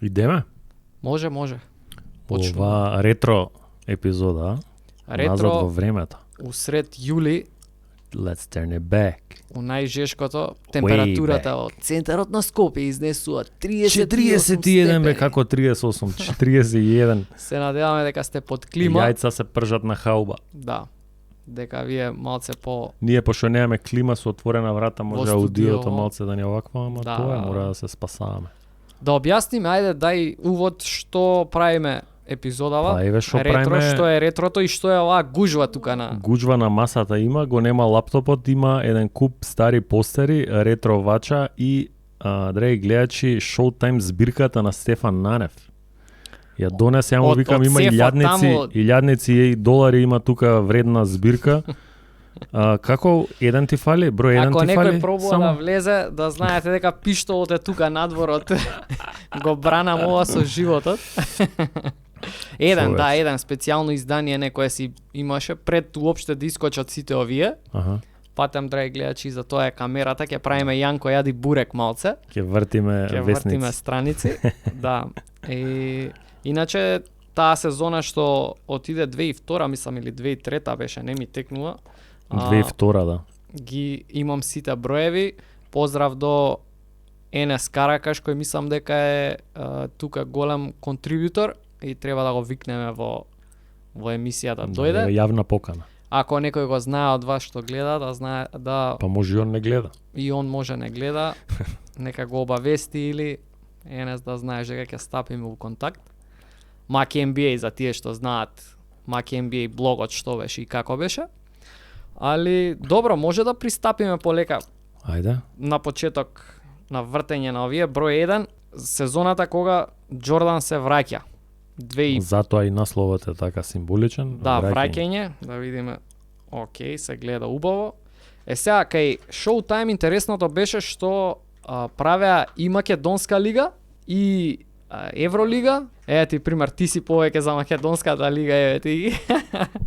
Идеме? Може. Почнуваме. Ова ретро епизода, назад во времето. Усред јули, Let's turn it back. у најжешкото, температурата од центарот на Скопје изнесува 38 41 бе, степени. како 38, 41. Се надеваме дека сте под клима. Јајца се пржат на хауба. Да. Дека вие малце по... Ние пошто немаме клима со отворена врата, може Во аудиото студио. малце да не оваква, ама Да. тоа мора да се спасаваме. Да објасниме, ајде дај увод што правиме епизодава. Па еве што ретро, правиме. што е ретрото и што е оваа гужва тука на... Гуџва на масата има, го нема лаптопот, има еден куп стари постери, ретро вача и, драги гледачи, Showtime збирката на Стефан Нанев. Ја донесе, ја му Од- викам, од има сефот таму. илјадници и долари има тука вредна збирка. Како, еден ти фали? Број еден Ако ти фали? некој пробува да влезе, да знаете дека пиштолот е тука надворот. Го бранам ова со животот. Еден, Човек. да, еден специјално издание некое си имаше пред уопште да искочат сите овие. Аха, Патем, драги гледачи, за тоа е камерата, ќе правиме Јанко јади бурек малце. ќе вртиме Ќе весници. вртиме страници. Да. И иначе таа сезона што отиде 2002, мислам, или 2003 беше, не ми текнува. 2002, да. Ги имам сите броеви. Поздрав до Енес Каракаш, кој мислам дека е тука голем контрибутор и треба да го викнеме во емисијата дојде. Јавна покана. Ако некој го знае од вас што гледа, да знае да Па може и он не гледа. и он може не гледа, нека го обавести или Енес да знаеш дека ќе стапиме во контакт. Маки NBA за тие што знаат, Маки NBA блогот што беше и како беше. Али добро, може да пристапиме полека Ајде. на почеток на вртење на овие. Број 1, сезоната кога Џордан се враќа. 2 Затоа и насловот е така символичен. Да, враќање, да видиме. Океј, се гледа убаво. Сега кај Showtime интересното беше што правеа и Македонска лига и Евролига. Еве ти пример, ти си повеќе за Македонската лига, еве ти.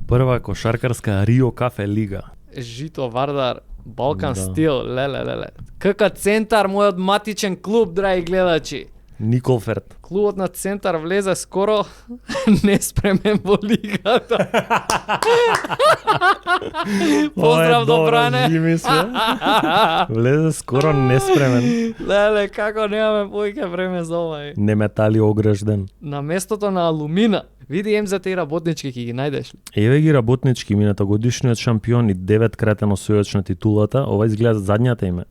Прва кошаркарска Рио Кафе лига. Жито Вардар, Балкан Да. Стил, леле. КК Центар, мојот матичен клуб, драги гледачи. Николферт. Клубот на Центар влезе скоро неспремен во лигата. Поздрав до Бране. Влезе скоро неспремен. Леле, како немаме повеќе време за ова. Не метали огражден. На местото на Алумина, види МЗТ и работнички ќе ги најдеш ли? Еве ги работнички, мината годишниот шампион и 9-кратен освојач на титулата. Ова изгледа задњата име.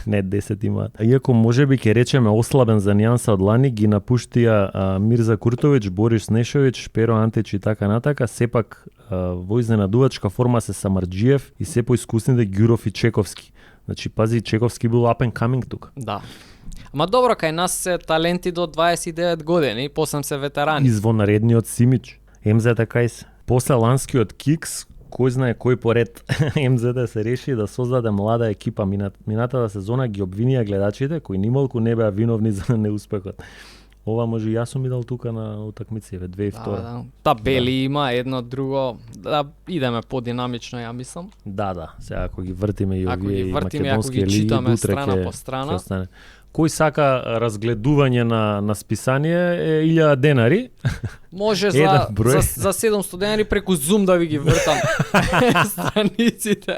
Не, 10 имаат. Иако можеби ќе речеме ослабен за нијанса од лани, ги напуштија Мирза Куртовиќ, Борис Нешовиќ, Перо Антич и така натака, сепак во изненадувачка форма се Самарџиев и се поискусните Ѓуров и Чековски. Значи, пази, Чековски бил up and coming тука. Да. Ама добро, кај нас се таленти до 29 години, после се ветерани. Извонредниот Симич, МЗТ кај се. После ланскиот кикс, кој знае кој поред МЗТ се реши да создаде млада екипа. Минатата сезона ги обвинија гледачите кои нималку не беа виновни за неуспехот. Ова може и јас сум идал тука на утакмици, 2002. Да. Табели има едно друго, да идеме подинамично, ја мислам. Да, сега ако ги вртиме и Ако овие ги и вртиме, ако македонски ги лиги, читаме утре страна ќе- по страна. ќе остане. Кој сака разгледување на списание е 1000 денари. Може Еден за број. за 700 денари преку Zoom да ви ги вртам страниците.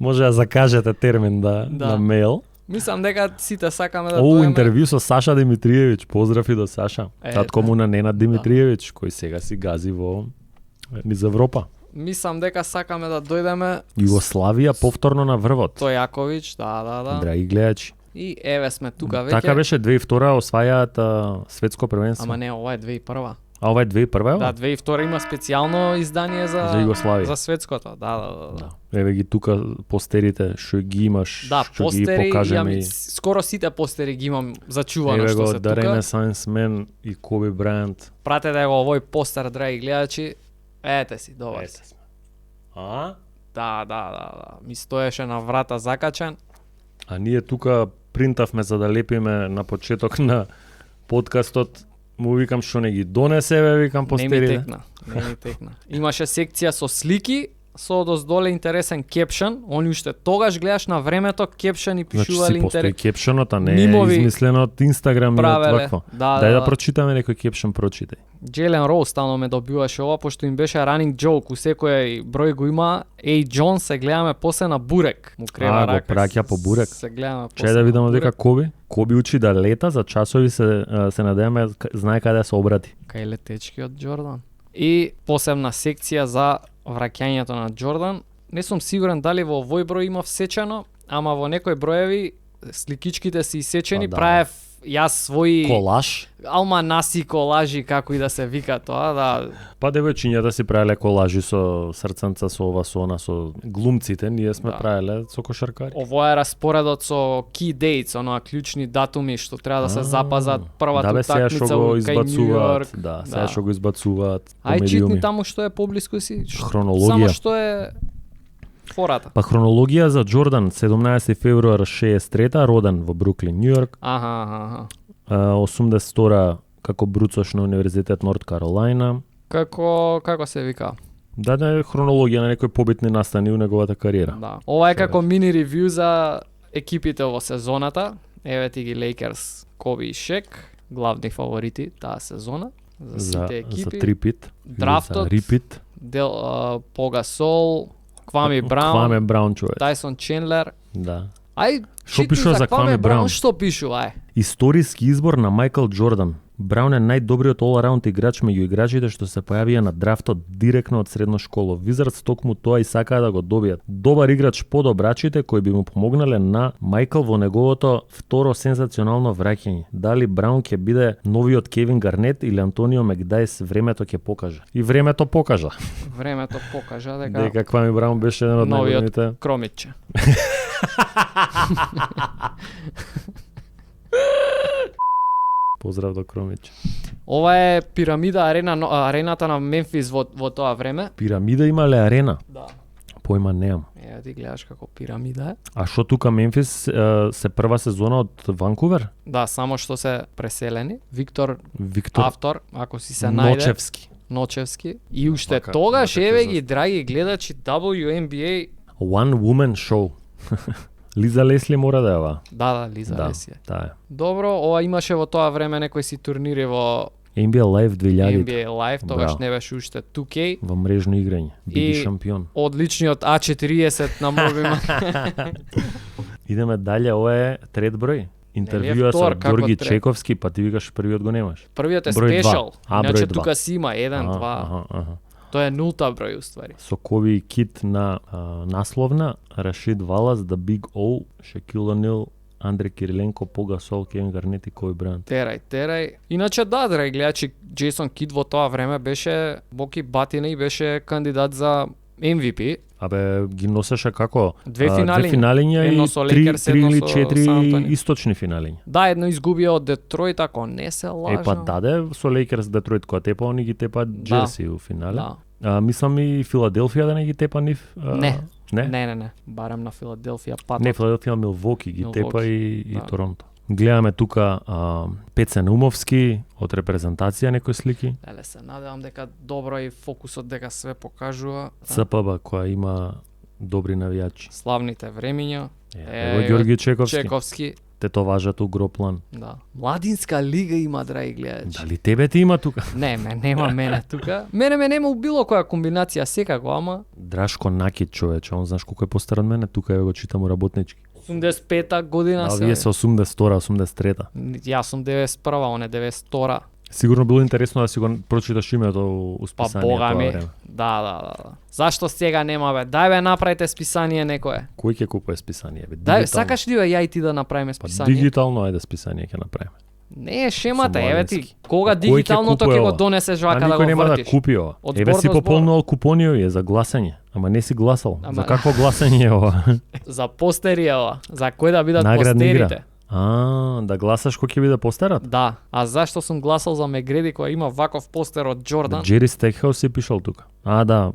Може да закажете термин Да. на мејл. Мислам дека сите сакаме да Ово доеме. интервју со Саша Димитриевиќ, поздрав и до Саша. Е, Татко да. му на Ненад Димитриевиќ, кој сега си гази во низ Европа. Мислам дека сакаме да дојдеме Југославија повторно на врвот. Стојаковиќ, да. Драги гледачи. И еве сме тука веќе. Така беше 2002 освајаат светско првенство. Ама не, ова е 2001. А ова е 2001? Да, 2002 има специјално издание за Југославија. за светското. Да. Еве ги тука постерите, што ги имаш, Да, што ги постери, покажеме. скоро сите постери ги имам зачувано Еве што го се The тука. Renaissance Man и Kobe Bryant. Пратете го овој постер, драги гледачи. Ете си, добар си. сме. А? Да. Ми стоеше на врата закачен. А ние тука принтавме за да лепиме на почеток на подкастот. Му викам што не ги донесе, викам Не ми постерите. текна. Имаше секција со слики со доздоле интересен кепшн, они уште тогаш гледаш на времето кепшни Значи пишувале си постои интерес. кепшенот, а не е мимови измислено од Инстаграм и од правеле. вакво. Да, Дај да прочитаме некој кепшен, прочитај. Джелен Роуз стално ме добиваше ова, пошто им беше running joke, у секој број го има, Ей Джон се гледаме после на бурек. Му крема Го рака. праќа по бурек. Се гледаме после. Чај да видам на дека бурек. Коби. Коби учи да лета, за часови се надеваме, знае каде да се обрати. Кај летечки од Џордан. И посебна секција за враќањето на Џордан. Не сум сигурен дали во овој број има всечено, ама во некои броеви сликичките се исечени, Па да. правев јас своји Колаш. алманаси колажи, како и да се вика тоа, да. Па девојчињата си правеле колажи со срценца, со ова, со она, со глумците, ние сме Да. правеле со кошаркари. Ово е распоредот со key dates, онаа клучни датуми што треба да се запазат првата да бе, сега што утакмица го кај Нью избацуваат, Йорк. да, сега што го избацуваат. Ај по читни медиуми. таму што е поблиску си. Хронологија. Само што е фората. Па хронологија за Џордан, 17 февруар 63, роден во Бруклин, Нью Йорк, Аха. 82 како бруцош на Универзитет Норт Каролајна. Како се вика? Даде хронологија на некои побитни настани у неговата кариера. Да. Ова е како мини ревју за екипите во сезоната. Еве ти ги Лейкерс, Коби и Шек, главни фаворити таа сезона за сите екипи. За трипит. Драфтот. За рипит. Пога Сол, Квами Браун, Кваме Браун човек. Тайсон Чендлер. Да. Ај, Што читни пишува за Кваме Браун? Што пишува, ај? Историски избор на Майкл Џордан. Браун е најдобриот all-around играч меѓу играчите што се појавија на драфтот директно од средно школа. Визардс токму тоа и сакаа да го добијат. Добар играч под обрачите кои би му помогнале на Майкл во неговото второ сензационално враќање. Дали Браун ќе биде новиот Кевин Гарнет или Антонио Мегдајс, времето ќе покаже. И времето покажа. Времето покажа дека Дека Квами Браун беше еден од новиот најголемите. Кромиче. Поздрав до Кромич. Ова е пирамида арената на Мемфис во тоа време. Пирамида имале арена? Да. Појма неам. Еа ти гледаш како пирамида е. А што тука Мемфис се прва сезона од Ванкувер? Да, само што се преселени. Виктор Виктор автор, ако си се најде. Ночевски. Ночевски. И уште Вака, тогаш, вака еве ќе ги, драги гледачи, WNBA. One Woman Show. Лиза Лесли мора да е ова. Да, Лиза Да, Леси е. таа е. Добро, ова имаше во тоа време некои си турнири во NBA Live 2000 NBA Live, тогаш Браво. не беше уште 2K. во мрежно играње. Биди И- шампион. Одличниот А40 на мобилна. Идеме дале, ова е трет број. Интервјуа втор, со како Ѓорги трет? Чековски, па ти викаш првиот го немаш. Првиот е Број два. спешал. А, Иначе број два. тука си има 1, 2. Аха. Тоа е нулта број уствари. Со Коби и Кит на насловна, Рашид Валас, The Big O, Шакил Онил, Андре Кириленко, Пога Сол, Кевин Гарнет и Коби Брант. Терај. Иначе да, драги гледачи, Джейсон Кид во тоа време беше Боки Батина и беше кандидат за MVP. Абе, ги носеше како? Две Две финалиња. финалиња Едно и со три Лейкерс, или едно со четири Сан Антонио. источни финалиња. Да, едно изгубија од Детройт, ако не се лажам. Па даде со Лейкерс Детройт која тепа, они ги тепа Джерси у финале. Да. Мислам и Филаделфија да не ги тепа нив. Не. Не? Не. Барем на Филаделфија патот. Не, Филаделфија, Милвоки ги Милвоки, тепа и да. Торонто. Гледаме тука Пеце Наумовски од репрезентација некои слики. Еле се надевам дека добро и фокусот дека све покажува. ЦПБ која има добри навијачи. Славните времиња. Ево Ѓорги Чековски. Чековски. Тетоважат у Гроплан. Да. Младинска лига има, драги гледачи. Дали тебе ти има тука? Не, нема мене тука. Мене нема у било која комбинација секако, ама Драшко Накит човече, он знаеш колку е постар од мене, тука го читам у работнички. 85-та година А се. вие се 82-та, 83-та. Јас сум 91-а, он е 92-ра. Сигурно било интересно да си го прочиташ името у Па списание бога тоа ми. време. Да. Зашто сега нема бе? Дај бе направите списание некое. Кој ќе купува списание бе? Дај, Дигитално. сакаш ли бе ја и ти да направиме Па списание? дигитално ајде списание ќе направиме. Не е шемата, Со еве ти. младински. Кога Кој ќе дигиталното купува ќе го ова? донесеш вака да никој го нема вртиш? да купи ова. Од Еве збор си до збор. пополнувал купониови за гласање, ама не си гласал. Ама- За какво гласање е ова? За постери е ова. За кој да бидат Наградна игра. постерите? Да гласаш кој ќе биде постерат? Да. А зашто сум гласал за Мегреди која има ваков постер од Џордан? Джери Стекхаус си пишал тука. Да,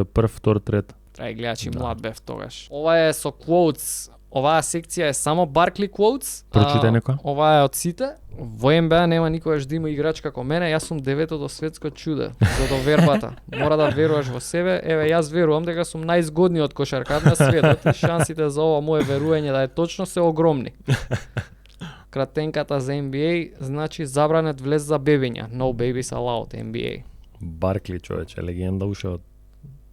прв, втор, трет. Трај гледачи Да. млад бев тогаш. Ова е со quotes. Оваа секција е само Barkley quotes. Прочитај некоја. Ова е од сите. Во НБА нема никогаш да има играч како мене, јас сум деветото светско чудо за довербата. Мора да веруваш во себе. Еве јас верувам дека сум најзгодниот кошаркар на светот и шансите за ова мое верување да е точно се огромни. Кратенката за NBA значи забранет влез за бебиња. No babies allowed NBA. Баркли, човече, легенда уште од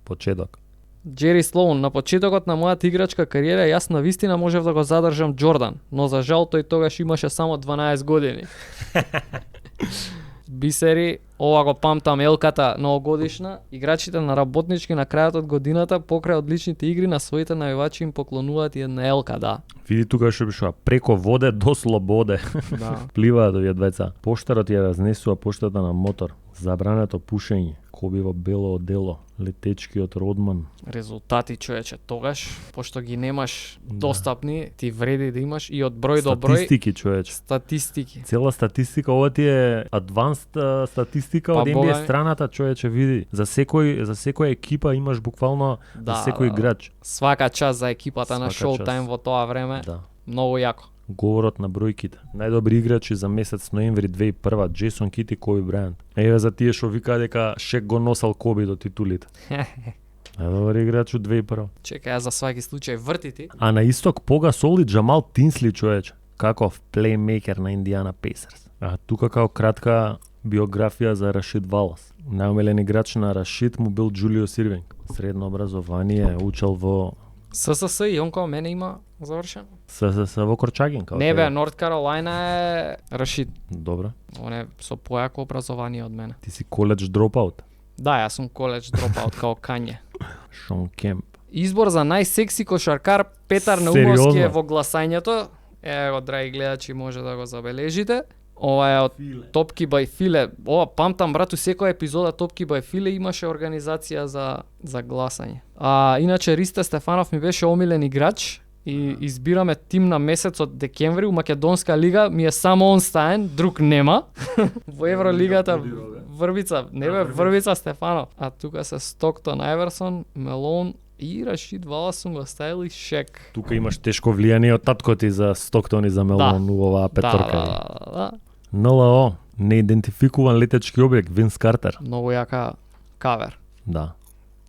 почеток. Джери Слоун, на почетокот на мојата играчка кариера јас на вистина можев да го задржам Џордан, но за жал тој тогаш имаше само 12 години. Бисери, ова го памтам елката новогодишна, играчите на работнички на крајот од годината покрај одличните игри на своите највачи им поклонуваат и една елка, да. Види тука што пишува, преко воде до слободе. Да. Пливаат овие двајца. Поштарот ја разнесува поштата на мотор. Забрането пушење, коби во бело одело, летечки од Родман. Резултати, човече, тогаш, пошто ги немаш достапни, ти вреди да имаш и од број до број Статистики, човече. статистики. Цела статистика, ова ти е advanced статистика од NBA бога, страната, човече, види. За секоја екипа имаш буквално за секој играч. Свака час за екипата на Свака Showtime час. во тоа време. Да. Многу јако. Говорот на бројките. Најдобри играчи за месец ноември 2001, Джейсон Кит и Коби Брајант. Еве за тие што вика дека Шек го носел Коби до титулите. Најдобри играч од 2001. Чекај, за сваки случај врти ти. А на исток Пога Соли Джамал Тинсли, човече. Каков плеймейкер на Индиана Пейсерс. А тука као кратка биографија за Рашид Валас. Најомилен играч на Рашид му бил Џулиус Ирвинг. Средно образование, учел во ССС и он као мене има завршено. ССС во Корчагин. Као Не бе, тебе. Норт Каролајна е Рашид. Добро. Он е со појако образование од мене. Ти си коледж дропаут. Да, јас сум коледж дропаут као Кање. Шон Кемп. Избор за најсекси кошаркар Петар Сериозно? Наумовски е во гласањето. Ево, драги гледачи, може да го забележите. Ова е од Топки бај Филе. Ова памтам, брату, секоја епизода Топки бај Филе имаше организација за гласање. Иначе Ристе Стефанов ми беше омилен играч и избираме тим на месецот декември у Македонска лига, ми е само он стаен, друг нема. Во Евролигата Врбица, не бе, Врбица Стефанов. А тука се Стоктон, Айверсон, Мелон и Рашид Валас сум го ставил и Шек. Тука имаш тешко влијание од татко ти за Стоктон и за Мелон у оваа петорка. Да. НЛО, неидентификуван летечки објект, Винс Картер. Многу јака кавер, Да.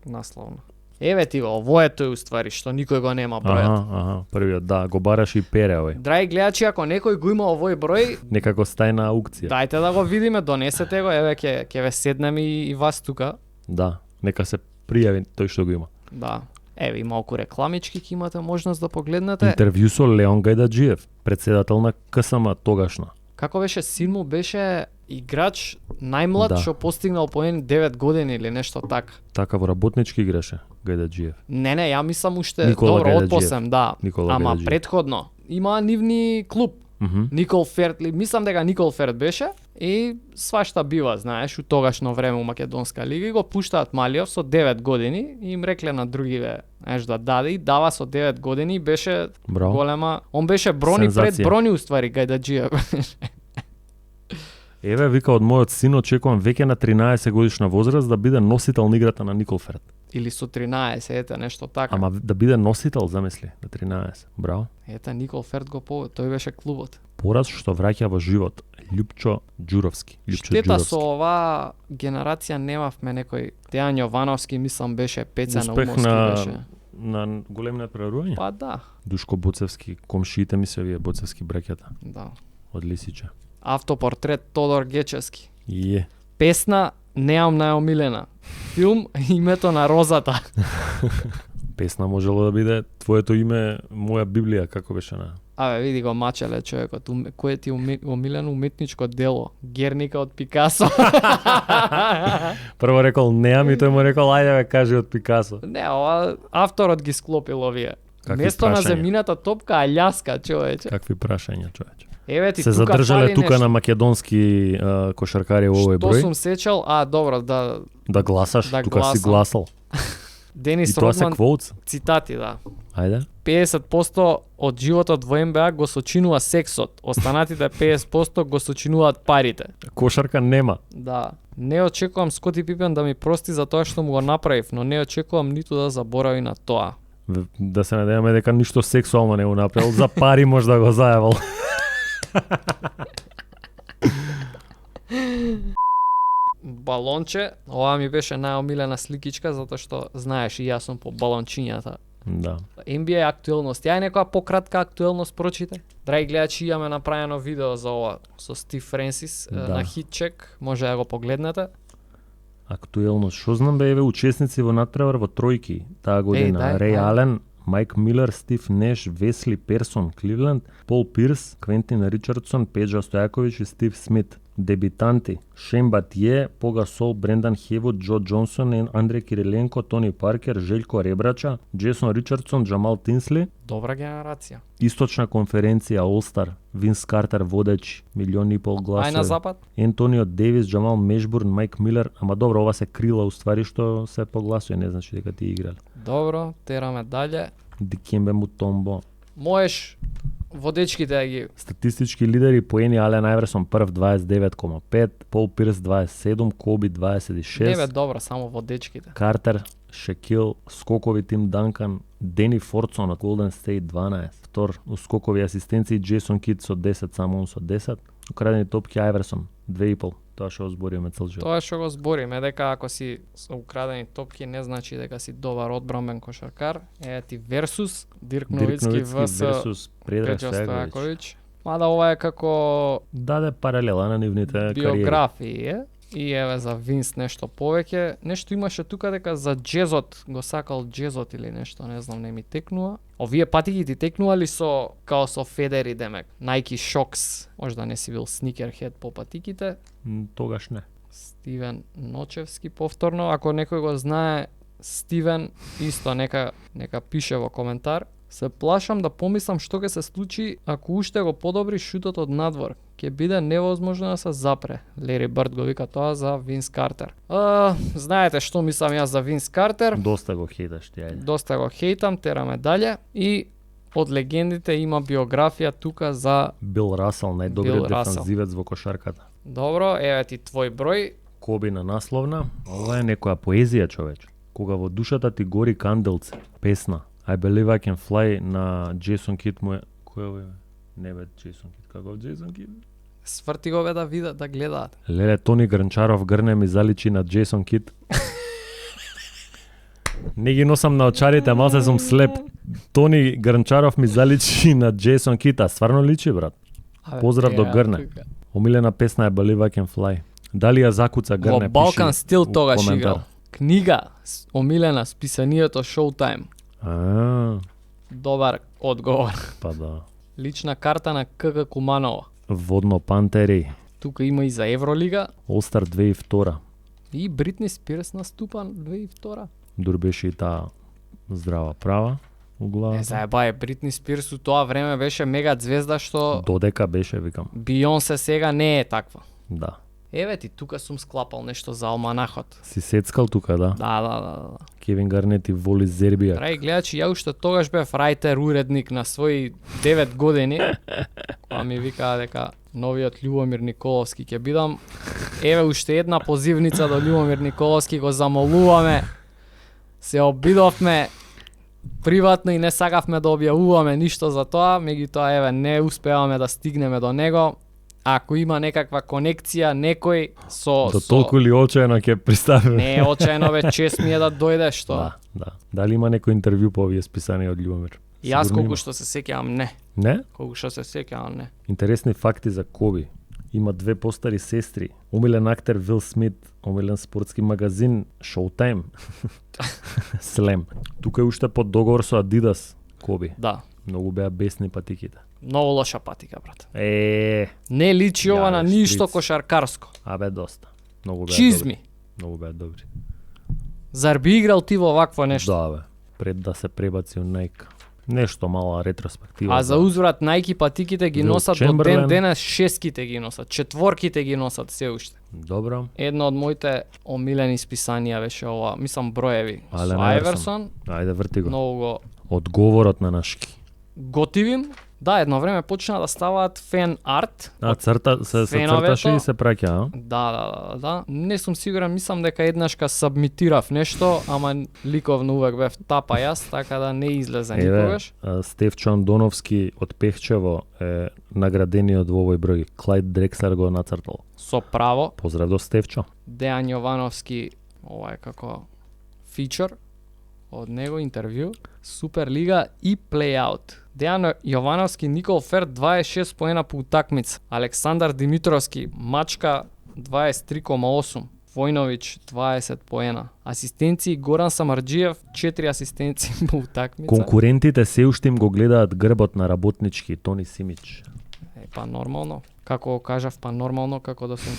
насловно. Еве ти го, ово е тој уствари, што никој го нема бројот. Ага, првиот, да, го бараш и пере овој. Драги гледачи, ако некој го има овој број, Некако стајна аукција. дајте да го видиме, донесете го, еве ќе ве седнем и вас тука. Да, нека се пријави тој што го има. Да. Еве и малку рекламички ќе имате можност да погледнете. Интервју со Леон Гајдаджиев, председател на КСМ тогашна. Како беше, син му беше играч најмлад Да. што постигнал по 9 години или нешто така. Така во работнички играше Гајдаджиев. Не, ја мислам уште Никола добро Гајдаджиев. отпосем, да. Никола Ама Гајдаджиев. претходно има нивни клуб. Никол Ферт, мислам дека Никол Ферт беше и свашта бива, знаеш, у тогашно време у Македонска лига и го пуштаат малиот со 9 години и им рекле на другиве, знаеш, да даде и дава со 9 години, беше Браво. голема. Он беше брони Сензација. пред брони уствари Гајдаджија. Еве, вика, од мојот син очекувам веќе на 13 годишна возраст да биде носител на играта на Никол Ферт. Или со 13, ете, нешто така. Ама да биде носител, замисли, на 13. Браво. Ете, Никол Ферт го тој беше клубот. Пораз што враќа во живот, Љупчо Ѓуровски. Штета со оваа генерација немавме некој Дејан Јовановски, мислам беше Пеца Успех Наумовски беше. на големиот прерување. Па да, Душко Боцевски, комшиите ми се овие Боцевски браќата да. од Лисиче. Автопортрет Тодор Гечевски. Е. Песна неам најомилена. Филм Името на розата. Песна можело да биде твоето име, моја Библија, како беше на. Абе, види го мачеле човекот. Кој ти е омилено уметничко дело? Герника од Пикасо. Прво рекол неам и тој му рекол ајде бе кажи од Пикасо. Не, ова авторот ги склопил овие. Какви Место на прашања? земјината топка Аљаска, човече. Какви прашања, човече. Еве ти Се тука задржале фали тука нешто. на македонски кошаркари во овој Што број. сум сечал? Добро, да. Да гласаш, Да тука си гласам. гласал. И Денис тоа се Родман, квоутс. цитати, да. Ајде. 50% од животот во НБА го сочинува сексот, останатите 50% го сочинуваат парите. Кошарка нема. Да. Не очекувам Скоти Пипен да ми прости за тоа што му го направив, но не очекувам ниту да заборави на тоа. Да се надеваме дека ништо сексуално не го направил, за пари може да го зајавал. балонче. Ова ми беше најомилена сликичка затоа што знаеш и јас сум по балончињата. Да. NBA актуелност. Ја некоја пократка актуелност прочите. Драги гледачи, имаме направено видео за ова со Стив Френсис на хитчек. Може да го погледнете. Актуелност. Што знам бе, еве учесници во натпревар во тројки таа година. дај, Рей ајде. Ален, Майк Милер, Стив Неш, Весли Персон, Кливленд, Пол Пирс, Квентин Ричардсон, Педжа Стојаковиќ и Стив Смит. Дебитанти: Шейн Батие, Пога Сол, Брендан Хевуд, Джо Џонсон, Андре Кириленко, Тони Паркер, Желјко Ребрача, Джесон Ричардсон, Джамал Тинсли. Добра генерација. Источна конференција All-Star, Винс Картер водеч, 1,5 милиони гласови. Ај на запад. Ентонио Девис, Джамал Мешбурн, Майк Милер, ама добро, ова се крила уствари што се погласува, не значи дека ти играли. Добро, тераме дале. Дикембе Мутомбо. Можеш водечките да ги Статистички лидери поени: Ален Айверсон прв 29,5, Пол Пирс 27, Коби не бе 26, добро, само водечките. Картер, Шекил, скокови Тим Данкан, Дени Фордсон од Golden State 12, втор у скокови асистенции Джейсон Кид со 10, само он со 10, украдени топки Айверсон 2,5. Тоа што збориме цел живот. Тоа што го збориме, дека ако си со украдени топки не значи дека си добар одбранбен кошаркар. Е ти версус Дирк Новицки вс версус Предраг Педжа Стојаковиќ. Стојаковиќ. Мада ова е како Даде паралела на нивните кариери. биографии е. И еве за Винс нешто повеќе. Нешто имаше тука дека за джезот, го сакал джезот или нешто, не знам, не ми текнува. Овие патики ти текнували со, као со Федери демек. Nike Shox, можда не си бил sneakerhead по патиките. Тогаш не. Стивен Ночевски повторно, ако некој го знае Стивен, исто нека пише во коментар. Се плашам да помислам што ќе се случи ако уште го подобри шутот од надвор. Ќе биде невозможно да се запре. Лери Бърд го вика тоа за Винс Картер. Знаете што мислам јас за Винс Картер. Доста го хейташ ти, ајде. Доста го хейтам, тераме дале. И од легендите има биографија тука за... Бил Расел, Бил најдобриот Расел. дефанзивец во кошарката. Добро, еве ти твој број. Коби на насловна. Ова е некоја поезија, човече. Кога во душата ти гори канделце, песна. I Believe I Can Fly на Джейсон Кид му е... Кој е овој? Не бе Джейсон Кид, како Джейсон Кид? Сврти го бе да видат, да гледаат. Леле, Тони Гранчаров грне ми заличи на Джейсон Кид. Не ги носам на очарите, малце сум слеп. Тони Гранчаров ми заличи на Джейсон Кид, а стварно личи, брат. Поздрав до Грне. Омилена песна е Believe I Can Fly. Дали ја закуца Грне, Во пиши Балкан стил у тогаш коментар. играл. Книга омилена списанието Showtime. Добар одговор. Па да. Лична карта на КК Куманова. Водно Пантери. Тука има и за Евролига. All-Star 2002. И Бритни Спирс наступа 2002. Дур беше и таа здрава права у главата. Заеба е, Бритни Спирс у тоа време беше мега звезда што Додека беше, викам. Бионсе сега не е таква. Да. Еве ти, тука сум склапал нешто за Алманахот. Си сецкал тука, да? Да. Кевин Гарнет и Воли Зербија. Драги гледачи, ја уште тогаш бев рајтер, уредник на своји 9 години. Кога ми викаа дека новиот Љубомир Николовски ќе бидам. Еве уште една позивница до Љубомир Николовски, го замолуваме. Се обидовме приватно и не сакавме да објавуваме ништо за тоа, меѓутоа еве не успеваме да стигнеме до него. Ако има некаква конекција, некој До толку ли очајно ќе представиме? Не е очајно, бе, чест ми е да дојде, што? Да. Дали има некој интервју по овие списани од Љубомир? Јас Сигурно колку има. што се сеќавам, не. Не? Колку што се сеќавам, не. Интересни факти за Коби. Има две постари сестри. Омилен актер Вил Смит, омилен спортски магазин Showtime. Слем. Тука е уште под договор со Адидас Коби. Да. Многу беа бесни патиките. Многу лоша патика, брат. Не личи ова на Јаве, ништо шприц. кошаркарско. Абе доста. Многу беа Чизми. добри. Многу беа добри. Зар би играл ти во вакво нешто? Да, бе. Пред да се пребаци у Nike. Нешто мала ретроспектива. А за узврат Nike патиките ги Will носат до Chamberlain. ден денес, шеските ги носат, четворките ги носат се уште. Добро. Едно од моите омилени списанија беше ова, мислам броеви. Ален Со Айверсон. Айверсон, Ајде врти го. многу го Одговорот на Нашки. готивим, Да, едно време почна да ставаат фен арт. Се феновето. црташе и се праќа, а? Да. Не сум сигурен, мислам дека еднашка сабмитирав нешто, ама ликовно увек бев тапа јас, така да не излезе никогаш. Стефчо Андоновски од Пехчево е наградениот во овој број. Клајд Дрекслер го нацртал. Со право. Поздрав до Стефчо. Дејан Јовановски, ова е како фичер од него интервју, Суперлига и плейаут. Дејан Јовановски, Никол Ферд 26 поена по утакмица. Александар Димитровски, Мачка 23,8. Војновиќ 20 поена. Асистенции Горан Самарџиев 4 асистенции по утакмица. Конкурентите се уште им го гледаат грбот на работнички Тони Симич. Па нормално. Како го кажав, па нормално како да сум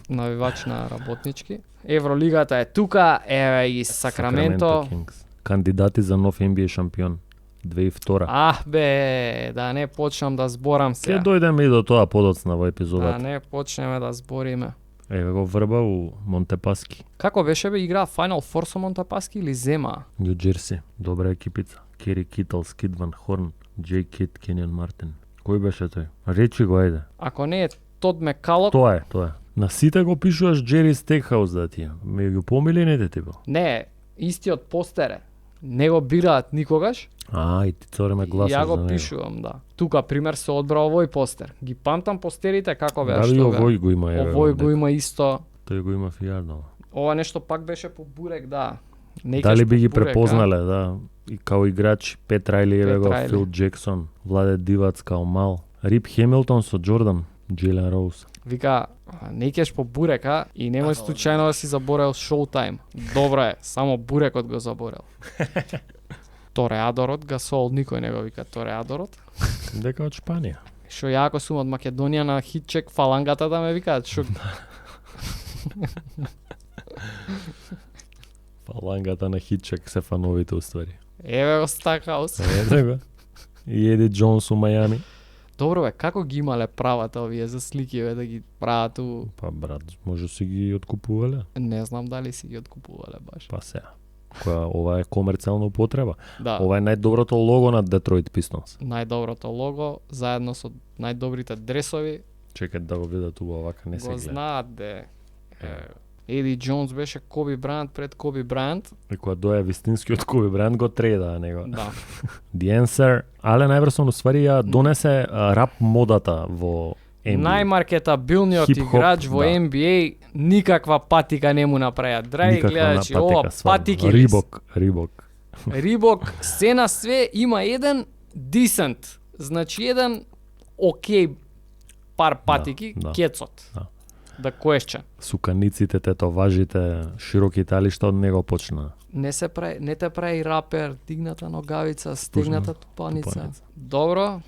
навивач на работнички. Евролигата е тука, еве и Сакраменто. Kings. Кандидати за нов NBA шампион 2002. Бе, да не почнам да зборам сега. Ќе дојдеме и до тоа подоцна во епизодата. Да не почнеме да збориме. Еве го врба у Монтепаски. Како беше бе игра Final Four со Монтепаски или зема? Нью Джерси, добра екипица. Кери Китл, Скид Ван Хорн, Джей Кит, Кенион Мартин. Кој беше тој? Речи го, ајде. Ако не е Тод Мекалок... Тоа е. На сите го пишуваш Джери Стекхаус да ти. Ме ги помилените ти го. Не, истиот постер е. Не го бираат никогаш. И ти цореме гласаш Ја за го него. пишувам, да. Тука пример се одбра овој постер. Ги памтам постерите како беа, Дали што беа. овој го има, еве. Овој го има исто. Тој го има фијардно. Ова нешто пак беше по бурек, да. Некаш Дали би по ги бурек, препознале, да. И као играч Пет Рајли, еве го, Рајли. Фил Джексон, Владе Дивац као мал. Рип Хемилтон со Джордан, Джейлен Роуз. Вика, некеш по бурек, и немој случајно да си заборел Showtime. Добро е, само бурекот го заборел. Тореадорот, Гасол, никој не го вика Тореадорот. Дека од Шпанија. Шо јако сум од Македонија на хитчек фалангата да ме викаат, шо Фалангата на Хитчек се фановите уствари. еве го Стакаус. Ете го. И Еди Джонс у Мајами. Добро бе, како ги имале правата овие за слики бе да ги прават у... Па брат, може си ги откупувале. Не знам дали си ги откупувале баш. Па сега. Која ова е комерцијална употреба. Да. Ова е најдоброто лого на Детройт Пистонс. Најдоброто лого, заедно со најдобрите дресови, Чекај да го видат тука овака, не се го гледа. знаат де. Еди Джонс беше Коби Брајант пред Коби Брајант. И кога доја вистинскиот Коби Брајант го треда него. Да. The Answer, Ален Айверсон уствари ја донесе рап модата во NBA. Најмаркетабилниот Хип-хоп, играч во да. NBA, никаква патика не му направија. Драги Никаква гледачи, патика, ова стварно. патики ли се? Рибок. Рибок, се на све има еден decent, значи еден окей пар патики, да. кецот. Да. Да question. Суканиците, тетоважите, широки талишта од него почна. Не те прави рапер, дигната ногавица, стегната тупаница. тупаница. Добро.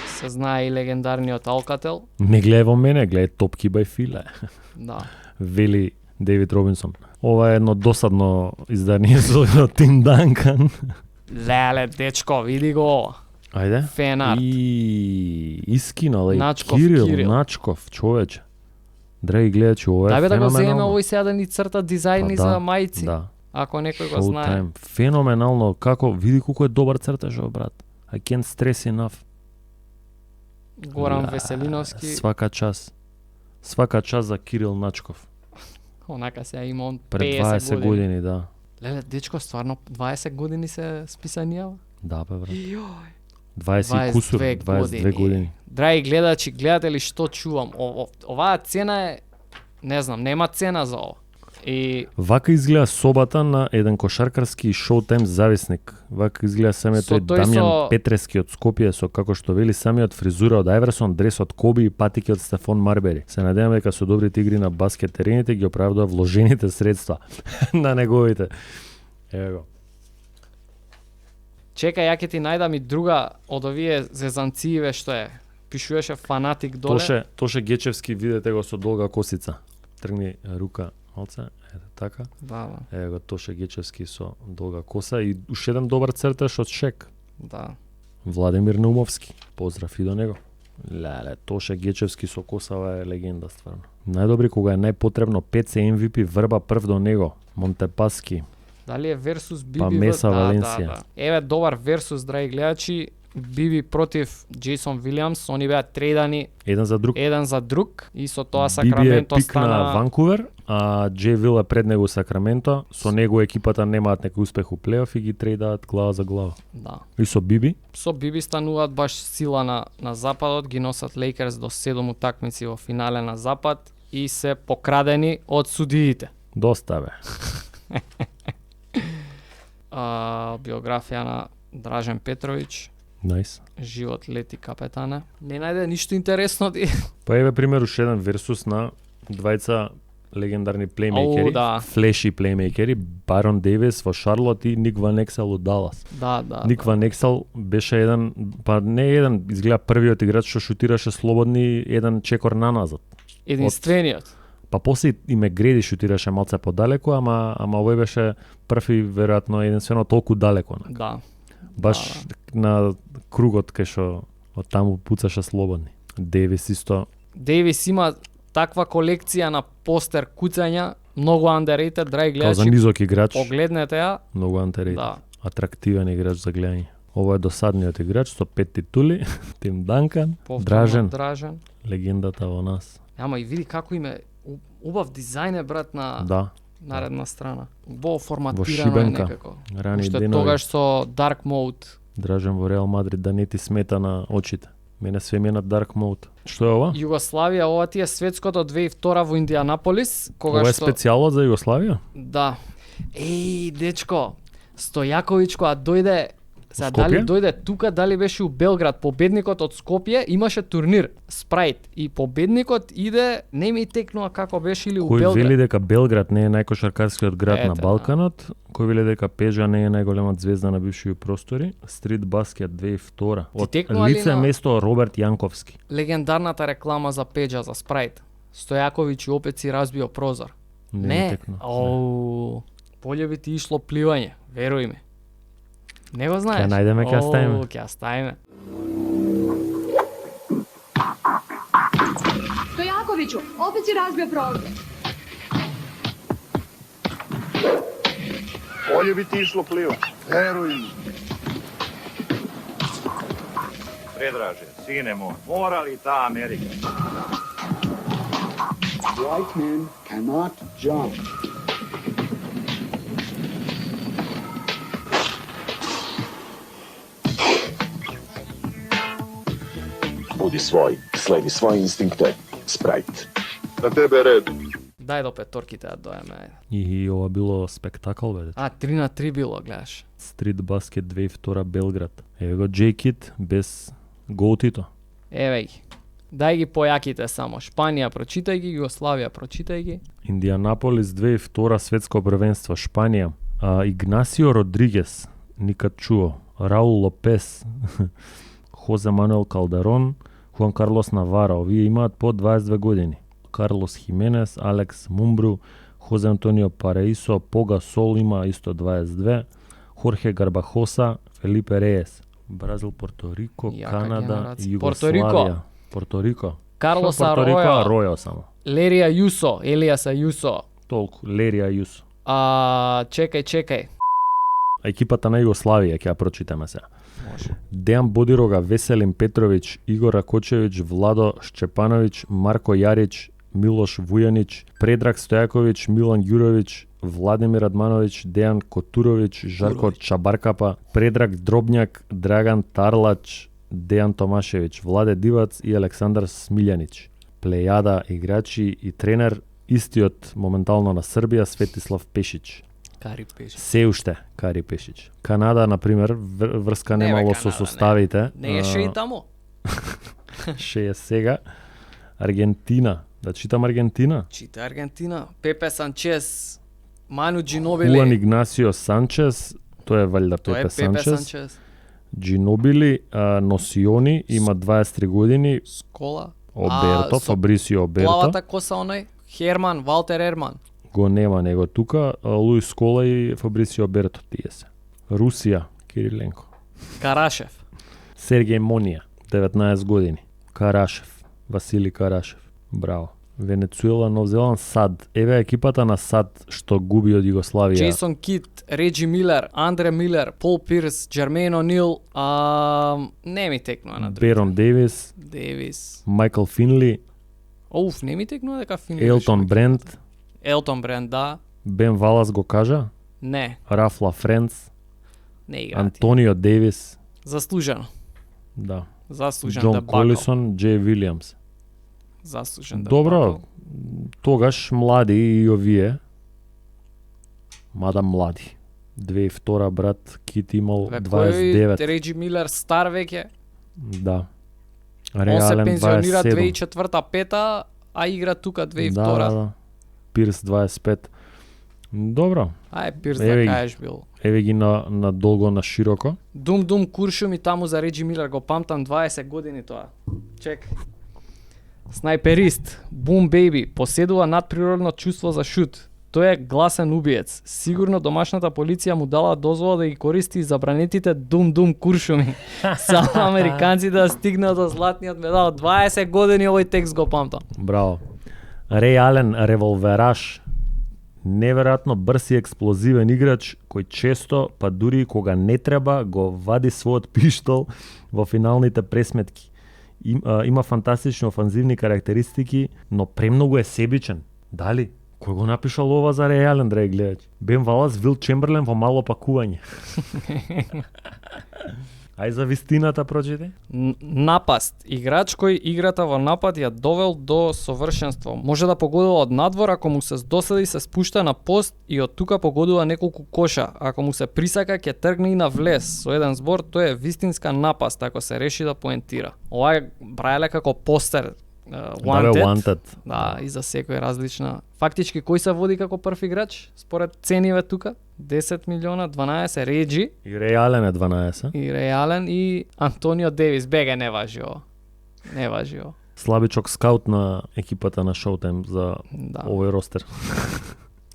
Се знае и легендарниот Алкател. Не гледај во мене, гледај топки бај филе. Да. Вели Дейвид Робинсон. Ова е едно досадно издание со Тим Данкан. Леле, дечко, види го ова. Ајде. Фен арт. И искинал и Начков, Кирил Кирил. Начков, човече. Драги гледачи, ова е Дај бе да го земеме феноменално. овој сега да ни црта дизајни Па да, за мајци. Да. Ако некој го знае. Showtime. Феноменално, како види колку е добар цртаж овој брат. I can't stress enough. Горан Веселиновски, Свака час. Свака час за Кирил Начков. онака сега има он Пред 50 20 години, да. Леле, дечко, стварно 20 години се списанијава? Да, бе, брат. Јој. 20 и кусур, 22 години. Драги гледачи, гледате ли што чувам? Оваа цена е, не знам, нема цена за ова. И Вака изгледа собата на еден кошаркарски Showtime зависник. Вака изгледа самиот Со тој тој Дамјан со- Петрески од Скопје со како што вели самиот фризура од Айверсон, дрес од Коби и патики од Стефон Марбери. Се надевам дека со добрите игри на баскет терените ги оправдува вложените средства на неговите. Еве го. чекај, ја ќе ти најдам и друга од овие зезанцииве што е. Пишуваше фанатик доле. Тоше Гечевски, видете го со долга косица. Тргни рука, малце, ете така. Да, Еве го Тоше Гечевски со долга коса и уште еден добар црташ од Шек. да. Владимир Наумовски. Поздрав и до него. Леле, Тоше Гечевски со косава е легенда стварно. Најдобри кога е најпотребно, 5 се MVP врба прв до него. Монтепаски. Дали е версус BBV? Па Меса Валенсија. Еве добар версус, драги гледачи. Биби против Джейсон Вилиамс, они беа трейдани Еден за друг. еден за друг и со тоа Биби е Сакраменто пик на стана Ванкувер, а Джей Вил е пред него Сакраменто. Со него екипата немаат некој успех у плейоф и ги трейдаат глава за глава. да. И со Биби, Со Биби стануваат баш сила на западот, ги носат Лейкерс до 7 утакмици во финале на запад и се покрадени од судиите. доста бе. Биографија на Дражен Петровиќ, Најс. живот лети капетане. Не најде ништо интересно ти. Па еве пример уште еден версус на двајца легендарни плеймейкери, да. флеши плеймейкери, Барон Дейвис во Шарлот и Ник Ван Ексел од Далас. Да. Ник Ван Ексел беше еден, па не еден, изгледа првиот играч што шутираше слободни еден чекор наназад. Единствениот. Па после и Мегреди шутираше малце подалеку, ама овој беше прв и веројатно единствено толку далеко. Да. Баш на кругот кај што од таму пуцаше слободни. Дейвис исто. Дейвис има таква колекција на постер куцања, многу underrated, драги Као за гледачи. низок играч, Погледнете ја. многу антирейт. Да. Атрактивен играч за гледање. Ово е досадниот играч со 5 титули, Тим Данкан, Повторно Дражен, легендата во нас. Ама и види како им е убав дизајн е брат на Да, наредна страна. Убаво во форматирано е Шибенка, некако. рани Уште денови. тогаш со Dark Mode. Дражен во Реал Мадрид да не ти смета на очите. Мене све име на Dark Mode. Што е ова? Југославија, ова ти е светското 2002 во Индианаполис, кога Ова е што специјално за Југославија? да. Еј, дечко, Стојаковиќ кога дојде, сега Скопје? дали дојде тука, дали беше у Белград, победникот од Скопје имаше турнир Спрайт и победникот иде, не ми текнува како беше или у Кој Белград. вели дека Белград не е најкошаркарскиот град на Ете, Балканот, кој вели дека Пежа не е најголемата звезда на бивши простори, Стрит баскет 2002. Од текнува ли лице на- место Роберт Јанковски. Легендарната реклама за Пеџа за Спрайт. Стојаковиќ и опет си разбио прозор. Не, Не, ми текна. оу, поле би ти ишло пливање, веруј ми. Не го знаеш? Ќе најдеме, ќе ја ставиме. Оу, ќе ја ставиме. Stojakoviću, opet si razbio prozor. Bolje bi ti išlo pliva. Veruj mi. Predraže, sine moj, mora li ta Amerika? White men cannot jump. Budi svoj, sledi svoje instinkte, Sprite. Na tebe red. Дај до петорките да доеме. ајде. И ова било спектакл, бе. 3-3 било, гледаш. Стрит баскет 2002 Белград. Еве го Джей Кит без голтито. Еве ги. Дај ги појаките само. Шпанија прочитај ги, Југославија прочитај ги. Индианаполис 2002 светско првенство Шпанија. Игнасио Родригес, никад чуо. Раул Лопес, Хозе Мануел Калдерон, Хуан Карлос Навара. Овие имаат по 22 години. Карлос Хименес, Алекс Мумбру, Хозе Антонио Параисо, Пога Сол има исто 22, Хорхе Гарбахоса, Фелипе Реес. Бразил, Порто Рико, Јака Канада, генерација. Југославија. Порто Рико. Карлос Што Порто Рико, Ароја, Ароја само. Лерија Јусо, Елијаса Јусо. Толку, Лерија Јус. Чекај. Екипата на Југославија, ќе ја прочитаме сега. Може. Дејан Бодирога, Веселин Петровиќ, Игор Ракочевиќ, Владо Шчепановиќ, Марко Јарич, Милош Вујанич, Предраг Стојаковиќ, Милан Ѓуровиќ, Владимир Радмановиќ, Дејан Котуровиќ, Жарко Чабаркапа, Предраг Дробњак, Драган Тарлач, Дејан Томашевиќ, Владе Дивац и Александар Смилјанич. Плејада играчи и тренер истиот моментално на Србија Светислав Пешич. Кари пеше. Се уште Кари Пешич. Канада, например, врска Не, бе, немало Канада, со не. составите. Не еше и таму. Ше е сега. Аргентина. Да читам Аргентина. Чита Аргентина. Пепе Санчес, Ману Хуан Джинобили. Игнасио Санчес, тој е валјда Тоа е Пепе Пепе Санчес. Санчес. Джинобили, Носиони, има 23 години. Скола. Оберто, со Фабрисио Оберто. Плавата коса оној. Херман, Валтер Ерман. Го нема него тука. Луис Кола и Фабрисио Оберто тие се. Русија, Кириленко. Карашев. Сергеј Монија, 19 години. Карашев, Васили Карашев. Браво. Венецуела, Нов Зеланд, САД. Еве екипата на САД што губи од Југославија. Джейсон Кит, Реджи Милер, Андре Милер, Пол Пирс, Джермейн О'Нил, не ми текнува на други. Берон Дейвис, Дейвис. Майкл Финли, Не ми текнува дека Финли. Елтон Брент, Елтон Брент, да. Бен Валас го кажа, Не, Раф Лафренц, не играти. Антонио Дейвис, Заслужено. да. Заслужен Џон дебакл. Колисон, Джей Вилиамс. Заслужен Добро, дебакл. тогаш млади и овие, мада млади. 2002 брат, Кит имал Кој 29. Реджи Милер стар веќе. Да. Он се Реален пензионира 27. 2004-5, а игра тука 2002. Да. Пирс 25. Добро. Ај, Пирс Еве да ги. кажеш бил. Еве ги на долго, на широко. Дум Куршум и таму за Реджи Милер го памтам 20 години тоа. Чек. Снайперист, Бум Бейби, поседува надприродно чувство за шут. Тој е гласен убиец. Сигурно домашната полиција му дала дозвола да ги користи забранетите Дум Куршуми. Само американците да стигнат до златниот медал. 20 години овој текст го памтам. Браво. Реј Ален, револвераш. Неверојатно брз и експлозивен играч кој често, па дури и кога не треба, го вади својот пиштол во финалните пресметки. Има фантастични офанзивни карактеристики, но премногу е себичен. Дали? Кој го напишал ова за Реј Ален, драги гледач? Бен Валас, Вил Чемберлен во мало пакување. Ај за вистината прочите. Напаст. Играч кој играта во напад ја довел до совршенство. Може да погодува од надвор ако му се здосади се спушта на пост и од тука погодува неколку коша. Ако му се присака ќе тргне и на влез. Со еден збор тој е вистинска напаст ако се реши да поентира. Ова е брајале како постер. Wanted. Да, и за секој различна. Фактички кој се води како прв играч според цениве тука? 10 милиона, 12 Реджи И Реј Ален е 12. и Реален и Антонио Дейвис. Бега не важи ово. Не важи ово. Слабичок скаут на екипата на Showtime за Да. овој ростер.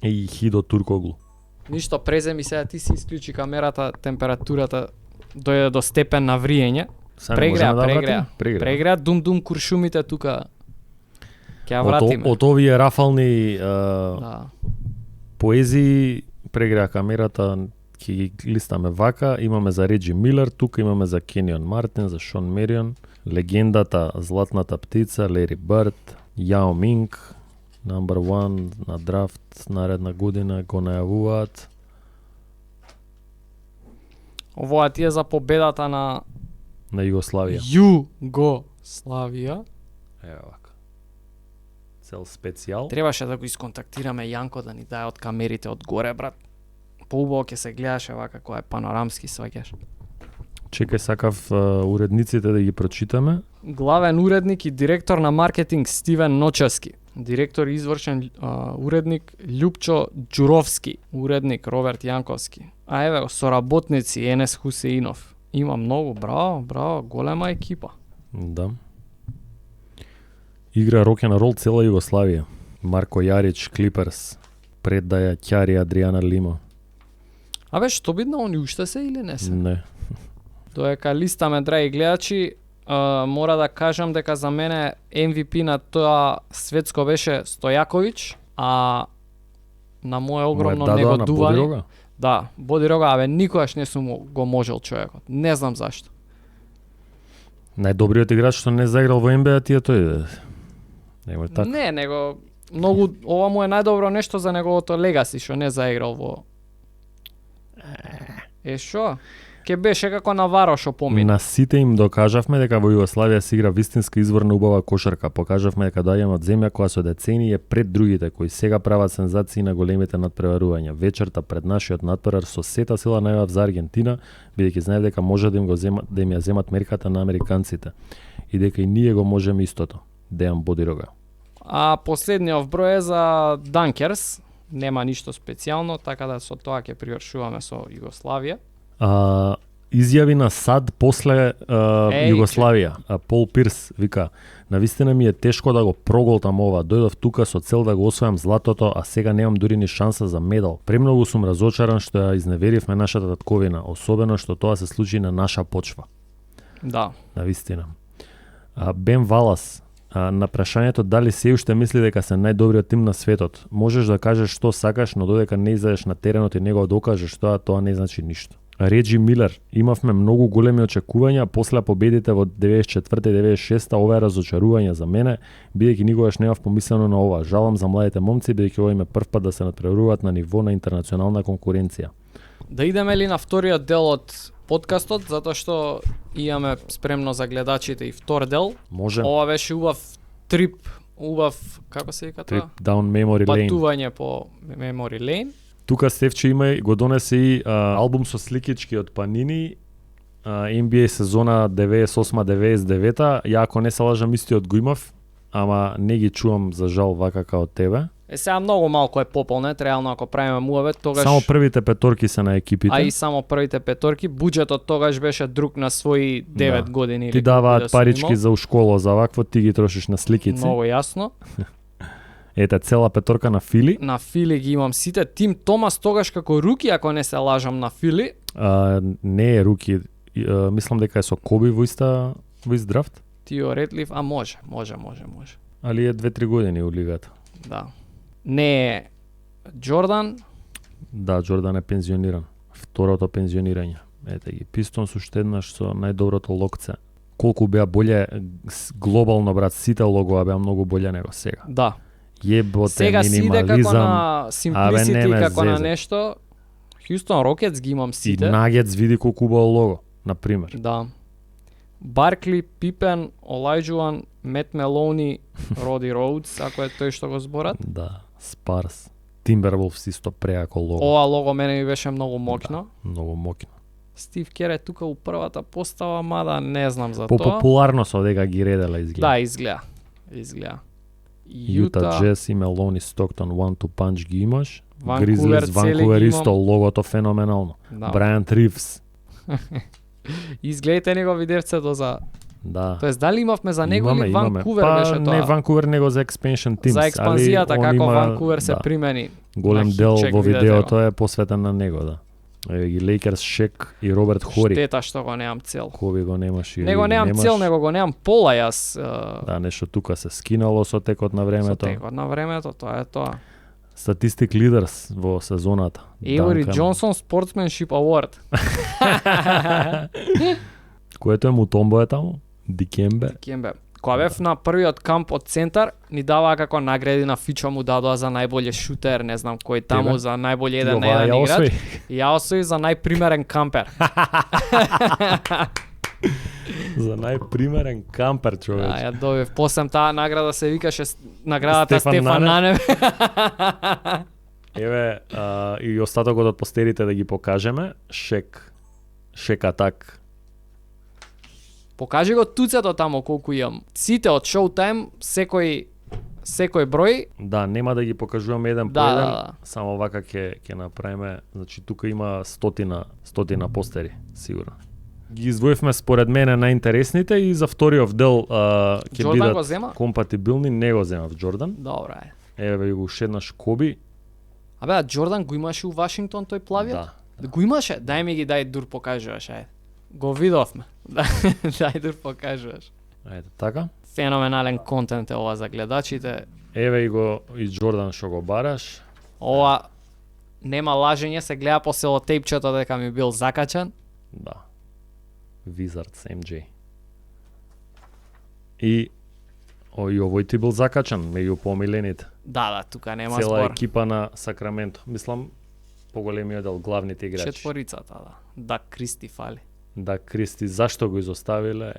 И Хидо Туркоглу. Ништо преземи сега ти си исклучи камерата, температурата дојде до степен на вриење. Сега не можеме да вратиме? Прегреа Дум Куршумите тука. Ќе ја вратиме. Од овие рафални Да. поезии прегреа камерата, ќе ги листаме вака. Имаме за Реджи Милер, тука имаме за Кенион Мартин, за Шон Мерион, легендата, златната птица, Лери Бърд, Яо Минг, number 1 на драфт наредна година го најавуваат. Овоа ти е за победата на На Југославија. Југославија. Ево вака. Цел специјал. Требаше да го исконтактираме Јанко да ни даде од камерите од горе, брат. Поубаво ќе се гледаше вака кој е панорамски, сваќаш. Чекај, сакав уредниците да ги прочитаме. Главен уредник и директор на маркетинг Стивен Ночевски. Директор и извршен уредник Љупчо Ѓуровски. Уредник Роберт Јанковски. А еве го, соработници Енес Хусеинов. Има многу, браво, голема екипа. Да. Игра рок-н рол цела Југославија. Марко Јарич, Клиперс, преддаја Ќари, Адријана Лима. Абе, што бидно, они уште се или не се? Не. Доека листаме, драги гледачи, мора да кажам дека за мене MVP на тоа светско беше Стојаковиќ, а на мое огромно негодување. Да, Бодирога, абе, никогаш не сум го можел човекот. Не знам зашто. Најдобриот играч што не заиграл во НБА ти е тој. Нема така. Не, него многу ова му е најдобро нешто за неговото легаси што не заиграл во. Шо? Ке беше како Наваро што помина. На сите им докажавме дека во Југославија се игра вистинска изворна убава кошарка. Покажавме дека доаѓаме од земја која со децении е пред другите, кои сега прават сензации на големите надпреварувања. Вечерта пред нашиот надпревар со сета сила најав за Аргентина, бидејќи знаев дека може да им ја земат мерката на американците и дека и ние го можеме истото. Дејан Бодирога. А последниот број е за Данкерс. Нема ништо специјално, така да со тоа ќе привршуваме со Југославија. Изјави на САД после Југославија. Пол Пирс вика: "Навистина ми е тешко да го проголтам ова. Дојдов тука со цел да го освојам златото, а сега немам дури ни шанса за медал. Премногу сум разочаран што ја изневеривме нашата татковина, особено што тоа се случи на наша почва." Да. Навистина. Бен Валас, На прашањето дали се уште мисли дека се најдобриот тим на светот, можеш да кажеш што сакаш, но додека не излезеш на теренот и не го докажеш тоа не значи ништо. Реджи Милер, имавме многу големи очекувања после победите во 94 и 96 ова е разочарување за мене, бидејќи никогаш немав помислено на ова. Жалам за младите момци, бидејќи ова им е прв пат да се натпреваруваат на ниво на интернационална конкуренција. Да идеме ли на вториот дел од подкастот, затоа што имаме спремно за гледачите и втор дел. Може. Ова беше убав трип, како се вика Trip тоа? down memory lane. Патување по Memory Lane. Тука Стефче има го донесе и албум со сликички од Панини, NBA сезона 98-99. Ја ако не се лажам истиот го имав, ама не ги чувам за жал вака као тебе. Сега многу малку е пополнет, реално ако правиме муавет, тогаш Само првите петорки се на екипите. а и само првите петорки, буџетот тогаш беше друг на своји 9 години или Ти колку да даваат сум парички имал. за у школа, за вакво ти ги трошиш на сликици. Многу јасно. Ете цела петорка на Фили. На Фили ги имам сите. Тим Томас тогаш како руки, ако не се лажам на Фили. Не е руки, мислам дека е со Коби во ист драфт, Тио Ретлиф, а може. али е 2-3 години у лигата. Да. Не е Джордан, Да, Джордан е пензиониран. Второто пензионирање. Ете ги, Пистонс уште еднаш со најдоброто локце. Колку беа боле глобално, брат, сите логова беа многу боле него сега. да. Јеботе, Сега си иде како минимализам. на Simplicity, не ме како на зезе. нешто. Хјустон Рокетс ги имам И сите. Нагетс види колку убаво лого, на пример. Да. Баркли, Пипен, Олајджуан, Мет Мелони, Роди Роудс, ако е тој што го зборат. Да, Спарс. Тимберволфс исто преако лого. Ова лого мене ми беше многу мокно. Многу мокно. Стив Кер е тука у првата постава, мада не знам за По тоа. популарност одега ги редела изгледа. Да, изгледа. Юта Джес и Мелони Стоктон One to Punch ги имаш. Ванкувер Гризлис, цели Ванкувер ги исто, имам. логото феноменално. Да. Брайан Ривс. Изгледате него видевцето за... Да. Тоест, дали имавме за него или Ванкувер па, беше тоа? не Ванкувер, него за Expansion Teams. За експанзијата, али он како има, Ванкувер се да, примени. голем на дел хитчек, во видете видеото го. е посветен на него, да. Еве ги Лейкерс, Шек и Роберт Хори. Штета што го немам цел. Коби го немаш или Него немам немаш. цел, него го немам пола јас. Да, нешто тука се скинало со текот на Со времето. текот на времето, тоа е тоа. Статистик лидерс во сезоната. Евори Данкан. Джонсон Sportsmanship Award. Което е Мутомбо е таму? Дикембе. Кембе. Кога бев на првиот камп од центар, ни даваа како награди на Фичо, му дадоа за најбоље шутер, не знам кој таму, Тебе? за најбоље Ти еден на оваа еден ја играч. освои? Ја освои за најпримерен кампер. За најпримерен кампер, човече. Ја добив. После таа награда се викаше наградата Стефан Стефан Нанев. Нанев. Еве, и остатокот од постерите да ги покажеме. Шек атак. Покажи го туцето таму колку имам. Сите од Showtime, секој број. Да, нема да ги покажуваме еден по Да, еден, да. само вака ќе направиме, значи тука има стотина постери, сигурно. Ги издвоивме според мене најинтересните и за вториот дел ќе Джордан го бидат зема? компатибилни, не го земав Джордан. Добра е. Еве го уште еднаш Коби. Абе, а Джордан го имаше у Вашингтон тој плавиот? Да. Го имаше? Дај ми ги, дај дур покажуваш, ајде. Го видовме. Дај дур покажуваш. Ајде, така. Феноменален контент е ова за гледачите. Еве и го и Джордан што го бараш. Ова нема лажење, се гледа по селотейпчето дека ми бил закачан. Да. Wizards MJ. И овој ти бил закачан меѓу помилените. Да, тука нема Цела збор. екипа на Сакраменто. Мислам, поголемиот дел, главните играчи. Четворицата, да. Да, Кристи фали. Да, Кристи, зашто го изоставиле?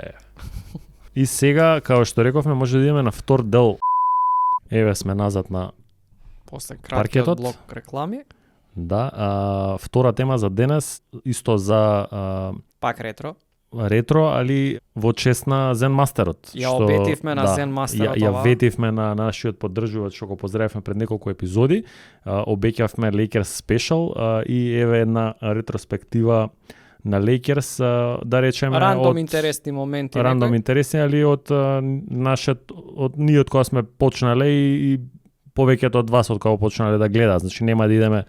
И сега, као што рековме, може да идеме на втор дел. Еве сме назад на... После краткиот Паркетот? блок реклами. Да, втора тема за денес, исто за Пак ретро. ретро, али во чест на Зен Мастерот. Ја обетивме на Зен Мастерот Ја ова. ветивме на нашиот поддржувач, што го поздравивме пред неколку епизоди. Обеќавме Lakers Special и еве една ретроспектива на Lakers, да речеме Рандом од интересни моменти. рандом некои. интересни, али од од ние од кога сме почнале и повеќето од вас од кога почнале да гледаат. Значи нема да идеме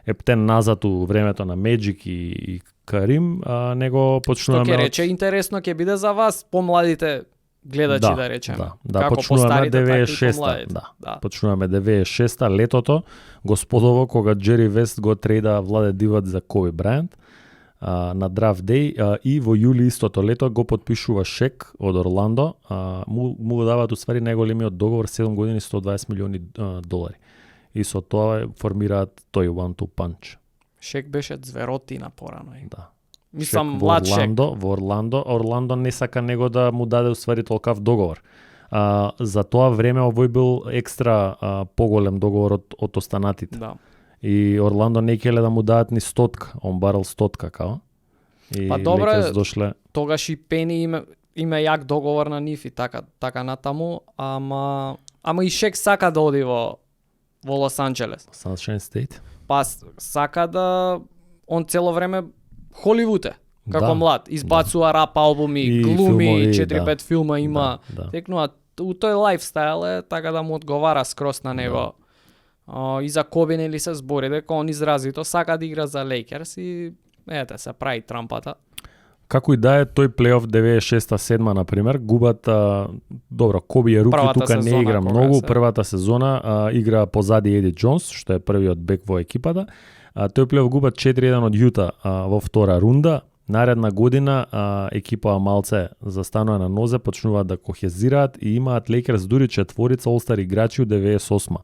ептен назад у времето на Меджик и Карим, него Што почнуваме ќе рече интересно ќе биде за вас, помладите гледачи да речеме. Да, Како почнуваме постарите, така и 96-та. помладите. Да. Почнуваме 96-та, летото, господово, кога Джери Вест го трейда Владе Диваc за Коби Брајант на Draft Day и во јули истото лето го подпишува Шек од Орландо, му го даваат уствари најголемиот договор 7 години 120 милиони долари. И со тоа формираат тој one-two punch. Шек беше зверотина порано. Да. Мислам, Шек млад Шек. Во Орландо не сака него да му даде уствари толкав договор. За тоа време овој бил екстра поголем договор од останатите. Да. И Орландо не келе да му дадат ни 100, он барал 100 као. И Па добро Лейкерс е, дошле. Тогаш и Пени има јак договор на нив и така натаму, ама и Шек сака да оди во Лос Анџелес. Sunshine State. Па сака да он цело време Холивуд е. Како Да, млад, избацува рап албуми, И глуми, филмови, 4-5 филма има. Да. Текнува у тој лајфстайл е така да му одговара скрос на него. И за Коби нели се збори дека он изразито сака да игра за Лейкерс и ете се прави трампата. Како и да е, тој плейоф 96-7 на пример, губат добро, Коби е руки Првата тука не сезона игра кога многу, се- првата сезона игра позади Еди Джонс, што е првиот бек во екипата. Тој плейоф губат 4-1 од Јута во втора рунда. Наредна година екипа малце застанува на нозе, почнуваат да кохезираат и имаат Лейкерс дури четворица олстар играчи од 98.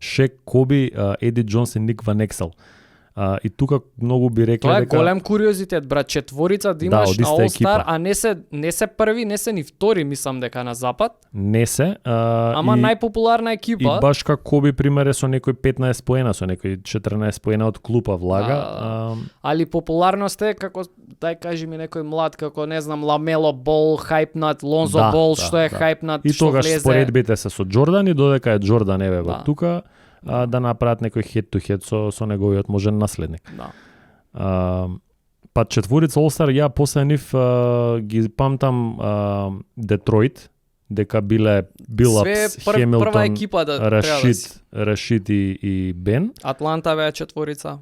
Шек, Коби, Еди Джонс и Ник Ван Ексел. И тука многу би рекле Тоа е дека голем куриозитет, брат, четворица да имаш од на иста All-Star, екипа. а не се први, не се ни втори, мислам дека на запад, не се. ама и, најпопуларна и екипа. баш како Коби пример е со некој 15 поена, со некој 14 поена од клупа влага. Али популарност е како, дај кажи ми некој млад, како не знам, Ламело Бол, хајпнат, Лонзо Да, Бол, да, што е да. хајпнат, И што тогаш влезе. споредбите се со Џордан и додека е Џордан еве го Да. тука, да направат некој head to head со неговиот можен наследник. Да. Па четворица All-Star, ја после нив ги памтам Детройт, дека биле Билапс, Све прва Хемилтон, екипа да треба да си. Рашид и Бен. Атланта беа четворица.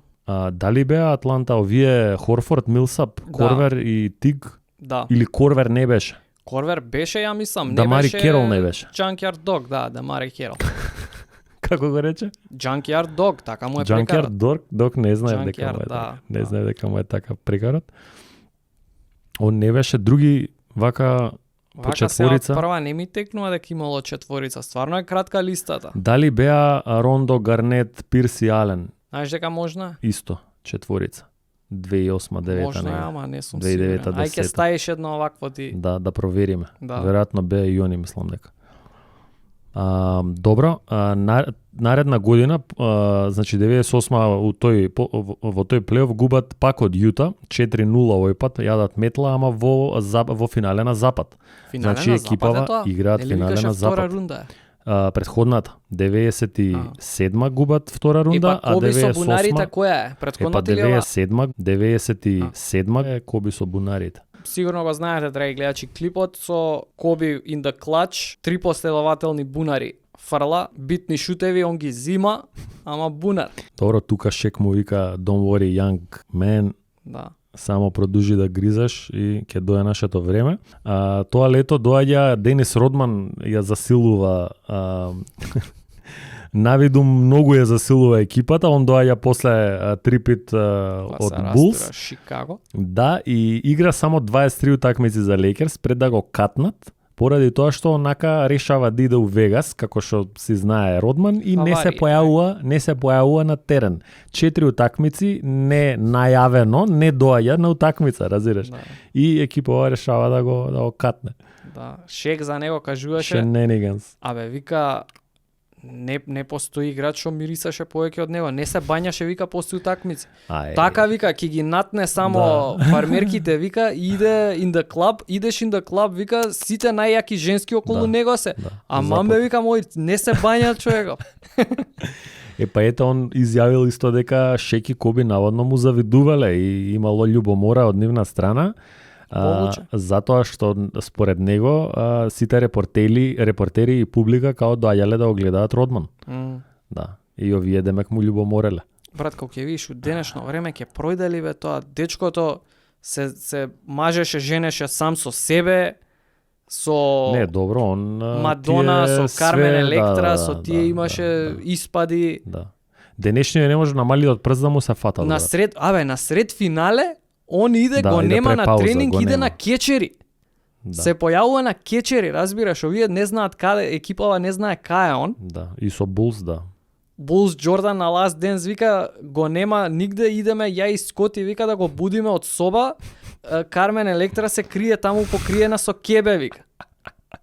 Дали беа Атланта овие Хорфорд, Милсап, Да. Корвер и Тиг? Да. Или Корвер не беше? Корвер беше, ја мислам, не Дамари беше. Керол не беше. Junkyard Dog, да, Дамари Керол. Како го рече? Junkyard Dog, така му е Junkyard прекарат. Dog не знае дека Junkyard, му е да, така. Не да. знае дека му е така прекарат. Он не беше други вака по Вака се од четворица. прва не ми текнува дека имало четворица. Стварно е кратка листата. Дали беа Рондо, Гарнет, Пирс и Ален? Знаеш дека можна? Исто, четворица. 2008-2009. Можна е, ама не сум 2009-та, сигурен. Ај ќе 10-та. ставиш едно овакво ти. Да провериме. Да. Веројатно беа и они, мислам дека. Добро, наредна година, значи 98 во тој плейоф губат пак од Јута, 4-0 овој пат, јадат метла, ама во финале на запад. Финале Значи на екипава запад е тоа? играат Нели финале викаше на втора запад. рунда е? Предходната 97 губат втора рунда, Па Коби со 98 бунарите која е? па Предходната или ова? 97 е Коби со бунарите. Сигурно го знаете, драги гледачи, клипот со Коби in the clutch, 3 последователни бунари. Фрла, битни шутеви, он ги зима, ама бунар. Добро, тука Шек му вика Don't worry young man, Да. само продолжи да гризаш и ќе дое нашето време. Тоа лето доаѓа Денис Родман, ја засилува навиду многу ја засилува екипата, он доаѓа после трипит од Булс. Шикаго. Да, и игра само 23 утакмици за Лейкерс пред да го катнат, поради тоа што онака решава да иде у Вегас, како што си знае Родман, и не се појавува на терен. 4 утакмици не најавено, не доаѓа на утакмица, разбираш. Да. И екипова решава да го катне. Да. Шек за него кажуваше, Shenanigans. абе вика не постои играч што мирисаше повеќе од него. Не се бањаше, вика, после утакмици. Така вика, ќе ги натне само фармерките, вика, иде in the club, идеш in the club, вика, сите најјаки женски околу него се. А маме, вика, мој, не се бања човекот. Па ето он изјавил исто дека Шек и Коби наводно му завидувале и имало љубомора од нивна страна. Затоа што според него сите репортери и публика као доаѓале да го гледаат Родман. Да. И овие демек му љубомореле. Брат, кога ќе видиш у денешно време ќе пројде ли бе тоа, дечкото се мажеше, женеше сам со себе, со Не, добро, он Мадона, тие со Кармен све- Електра, со тие да, имаше испади. Да. Денешниот не може намали од прст да му се фата. На сред финале, он иде, Да, го иде нема пре на пауза, тренинг, го иде нема. на кечери. Да. Се појавува на кечери, разбираш, овие не знаат каде, екипава не знае кај е он. Да, и со Булс, да. Булс Джордан на Last Dance вика, го нема нигде, идеме ја и Скоти вика да го будиме од соба. Кармен Електра се крие таму покриена со кебе вика.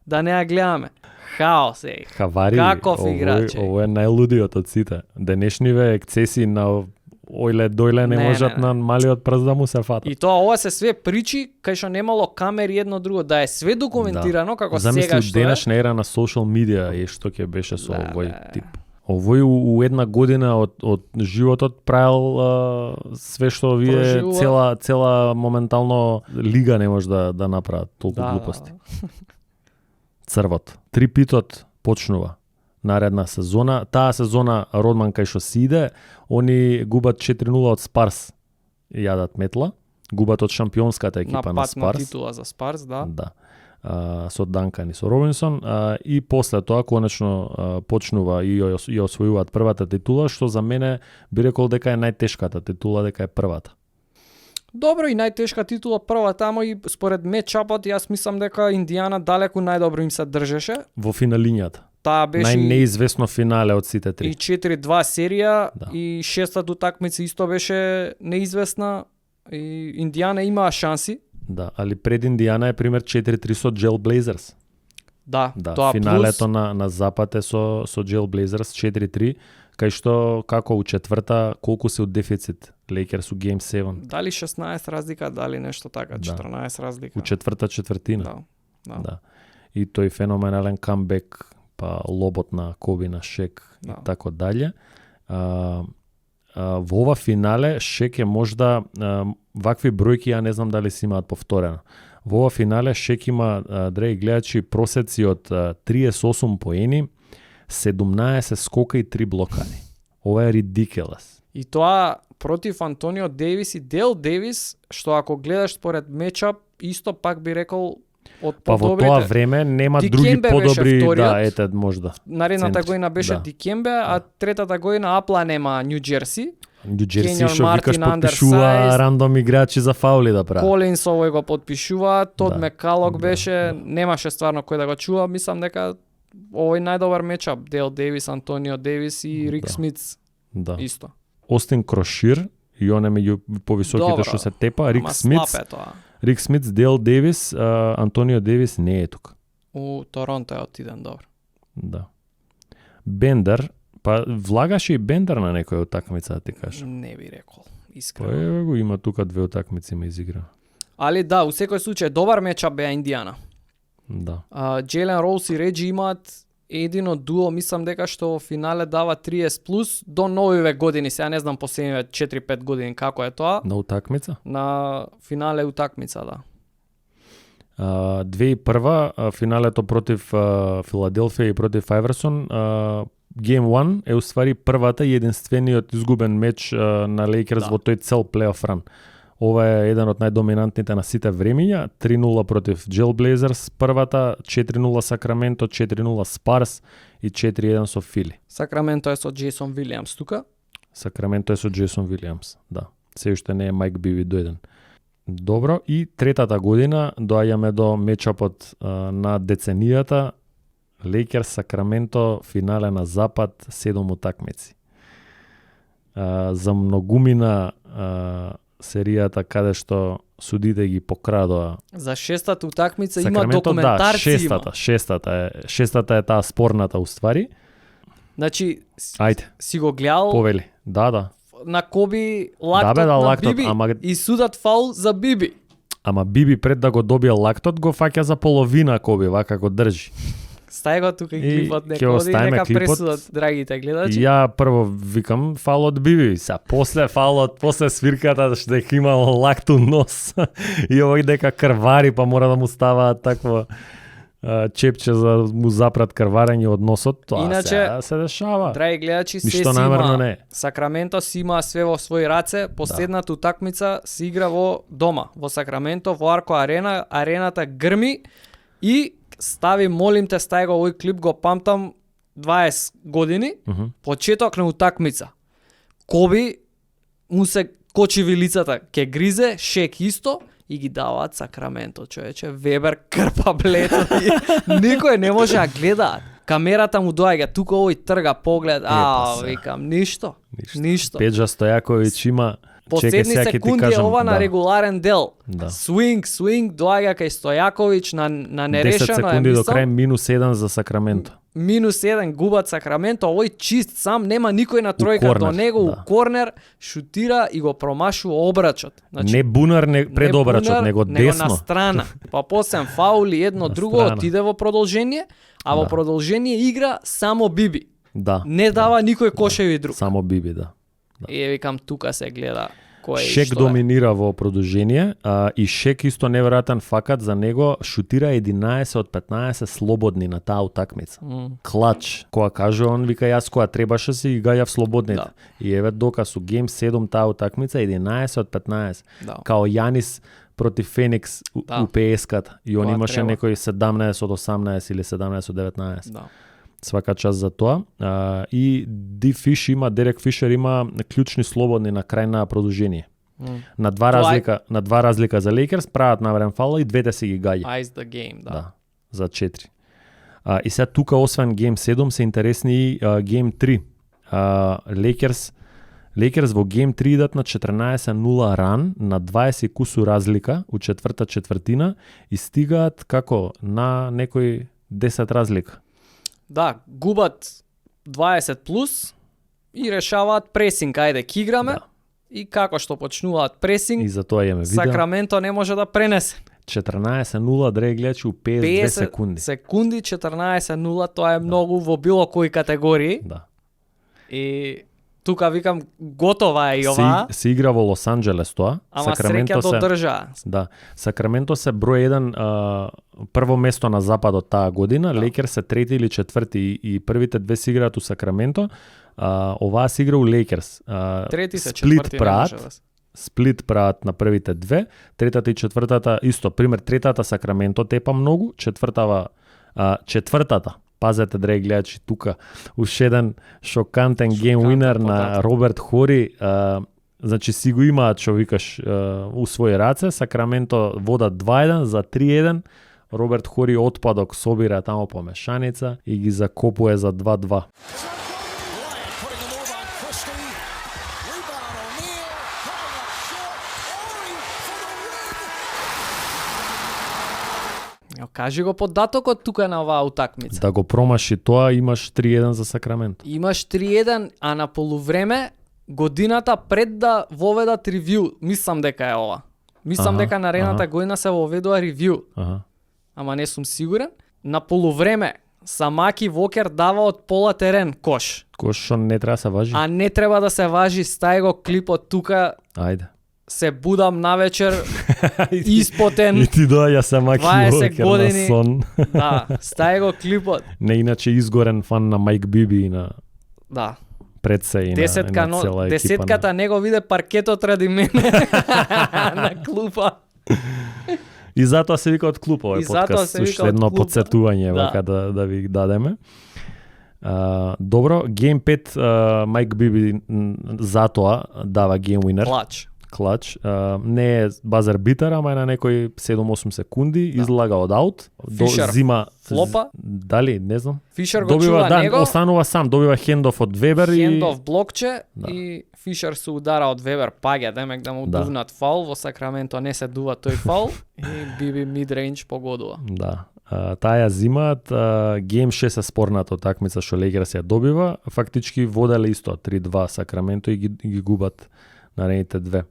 Да не ја гледаме. Хаос е. Хавари, Каков играч е. Ово е најлудиот од сите. Денешниве ексцеси на ојле дојле не Не, можат не, на малиот прст да му се фата. И тоа ова се све причи кај што немало камери едно друго, да е све документирано како Замисли сега што е. денешна ера на социјал медија и што ќе беше со Да, овој бе. тип. Овој у една година од животот правил све што вие Проживува. цела моментално лига не може да направат толку Да, глупости. Црвот. Трипитот почнува наредна сезона. Таа сезона Родман кај што си иде, они губат 4-0 од Спарс. Јадат метла. Губат од шампионската На екипа на пат на Спарс. титула за Спарс, да. Да. Со Данкан и со Робинсон и после тоа конечно почнува и ја освојуваат првата титула, што за мене би рекол дека е најтешката титула, дека е првата. Добро, и најтешка титула прва тамо, и според мечапот јас мислам дека Индијана далеку најдобро им се држеше. Во финалињата. Таа беше Најнеизвестно финале од сите и три. 4-2 серија, Да. и шестата утакмица исто беше неизвестна, и Индијана имаа шанси. Да, али пред Индијана е пример 4-3 со Джел Блейзерс. Да, Да, тоа финалето плюс, на запад е со Джел Блейзерс 4-3, кај што како у четврта колку се од дефицит Лейкерс у Game 7. дали 16 разлика, дали нешто така, Да. 14 разлика. У четврта четвртина. Да. Да. Да. И тој феноменален камбек, па лобот на Коби на Шек Да. и така дале. Во ова финале Шек е можда вакви бројки ја не знам дали се имаат повторено. Во ова финале Шек има, драги гледачи, просеци од 38 поени, 17 скока и 3 блокади. Ова е ridiculous. И тоа против Антонио Дейвис и Дел Дейвис, што ако гледаш според мечап, исто пак би рекол од Па во подобрите. тоа време нема Дикембе други подобри, беше вториот. да, ете можда. Наредната центри. година беше Да. Дикембе, а третата година Апла нема Нью Джерси. Нью Джерси Кенјон што викаш Мартин, подпишува undersized. рандом играчи за фаули да прават. Колинс овој го подпишува, Тод Да. Мекалок Да, беше, немаше стварно кој да го чува, мислам дека овој најдобар мечап, Дел Дейвис, Антонио Дейвис и Рик Да. Смитс Да. исто. Остин Крошир и он е меѓу повисоките Добро, што се тепа, Рик Ама Смитс, слаб е тоа. Рик Смитс, Дел Дейвис, Антонио Дейвис не е тука. У Торонто е отиден добро. Да. Бендер, па влагаше и Бендер на некоја утакмица, да ти кажам. Не би рекол, Па искрено. еве го има тука две утакмици ме изигра. Али да, у секој случај добар мечап беа Индијана. Да. Джейлен Роуз и Реджи имаат едино дуо, мислам дека што во финале дава 30 плюс до новиве години, сега не знам последниве 4-5 години како е тоа, На утакмица. на финале утакмица, да. 2001 финалето против Филаделфија и против Айверсон, Game 1 е уствари првата и единствениот изгубен меч на Лейкерс Да. во тој цел плейоф ран. Ова е еден од најдоминантните на сите времиња, 3-0 против Джел Блейзерс првата, 4-0 Сакраменто, 4-0 Спарс и 4-1 со Фили. Сакраменто е со Джейсон Вилиамс тука. Сакраменто е со Джейсон Вилиамс, да. Се уште не е Майк Биви дојден. Добро, и третата година доаѓаме до мечапот на деценијата. Лейкерс Сакраменто, финале на запад, 7 утакмици. За многумина серијата каде што судите ги покрадоа. За шестата утакмица има Сакраменто, документарци. да, шестата е таа спорната уствари. Значи, Ајде, си го гледал повели. Да. на Коби лактот Да, бе, да, на лактот, Биби ама- и судат фаул за Биби. Ама Биби пред да го добие лактот го фаќа за половина Коби, вака го држи. Стај го тука и И клипот, ќе нека оди оставиме нека клипот. пресудат драгите гледачи. И ја прво викам фаул од Биби, са после фаулот, после свирката што дека имало лакту нос и овој дека крвари, па мора да му ставаат такво чепче за му запрат крварење од носот, тоа Иначе, сега се дешава. Драги гледачи, се Ништо си намерно има. не е. Сакраменто си има све во своји раце. Последната утакмица се игра во дома, во Сакраменто, во Арко Арена. Арената грми и стави, молим те, стај го овој клип, го памтам 20 години, почеток на утакмица. Коби му се кочиви лицата, ке гризе, Шек исто и ги даваат Сакраменто, човече. Вебер крпа блетот и никој не може да гледаат. Камерата му доаѓа, тука овој трга поглед, викам, ништо. Педжа Стојаковиќ има Последни сега ќе ти секунди е кажам, ова на да. регуларен дел. Да. Swing, доаѓа кај Стојаковиќ на нерешено 10 секунди до крај -1 за Сакраменто. -1 губат Сакраменто, овој чист сам, нема никој на тројка корнер, до него, да. у корнер, шутира и го промашува обрачот. Не бунар, не пред обрачот, бунар, него на десно. страна. Па после фаули едно На друго, страна. отиде во продолжение, а во Да. продолжение игра само Биби. Да. Не дава никој кошеви друг. Само Биби, да. И викам, тука се гледа кој е и Шек што е. доминира во продолжение, и Шек исто неверојатен факат за него, шутира 11 од 15 слободни на таа утакмица. Клач, кога каже он, вика јас кога требаше си ги гаѓав слободните. Да. И еве доказ у гейм 7 таа утакмица 11 од 15. Да. Као Јанис против Феникс Да. у ПСКата и он Кога имаше треба. некој 17 од 18 или 17 од 19. Да. Свака час за тоа. И Дерек Фишер има клучни слободни на крај на продолжение. На два разлика за Лейкерс прават наврен фаул и двете си ги гаѓа. Ice the game, да. Да, за 4. И сега тука освен гейм 7 се интересни и гейм 3. Лейкерс во гейм 3 идат на 14-0 ран, на 20 кусу разлика у четврта четвртина и стигаат како на некој 10 разлика. Да, губат 20 плюс и решаваат пресинг, ајде ки играме. Да. И како што почнуваат пресинг, И за тоа имаме видео. Сакраменто не може да пренесе. 14-0 драги гледачи у 52 секунди. секунди 14-0, тоа е многу во било кои категории. Да. И тука викам готова е и ова, Се игра во Лос Анџелес тоа. ама среќа додржа. Да. Сакраменто се број 1 прво место на западот таа година, Лейкерс се трети или четврти и првите две се играат у Сакраменто. Оваа се игра у Лейкерс. Трети се, Сплит четврти не прават. може да се. Сплит прават на првите две, третата и четвртата исто, пример третата Сакраменто тепа многу, четвртата пазете драги гледачи тука уште еден шокантен гейм уинер на податок. Роберт Хори, значи си го имаат што викаш у своји раце, Сакраменто водат 2-1 за 3-1, Роберт Хори отпадок собира тамо по мешаница и ги закопува за 2-2. Кажи го податокот тука на оваа утакмица. Да го промаши тоа, имаш 3-1 за Сакраменто. Имаш 3-1, а на полувреме годината пред да воведат ревју, мислам дека е ова. Мислам дека наредната година се воведува ревју, ама не сум сигурен. На полувреме Самаки Вокер дава од пола терен кош. Кој што не треба да се важи? А не треба да се важи, стај го клипот тука, Ајде. се будам навечер испотен. И ти доаѓа Самаки 20 Вокер на години. сон. Да, стај го клипот. Не иначе изгорен фан на Майк Биби и на Да. пред се и Десетка, на цела екипа. десетката не го виде паркетот ради мене на клупа. И затоа се вика од клуб овој И затоа подкаст, се вика уште од едно клуб, подсетување да. вака да ви дадеме. Добро, гейм 5 Майк Биби затоа дава гейм уинер. Клач. Не е базар битар, ама е на некои 7-8 секунди, излага од аут, Фишер зима флопа. Дали, не знам. Фишер го Добива, чува да, него, останува сам, добива хендов од Вебер хендов блокче Да. и Фишер се удара од Вебер, паѓа, демек да му Да. дувнат фаул, во Сакраменто не се дува тој фаул и Биби мидрейндж погодува. Да. Таа ја зимаат, гейм 6 е спорната такмица што Лейкерс ја добива, фактички воделе исто 3-2 Сакраменто и ги губат наредните две.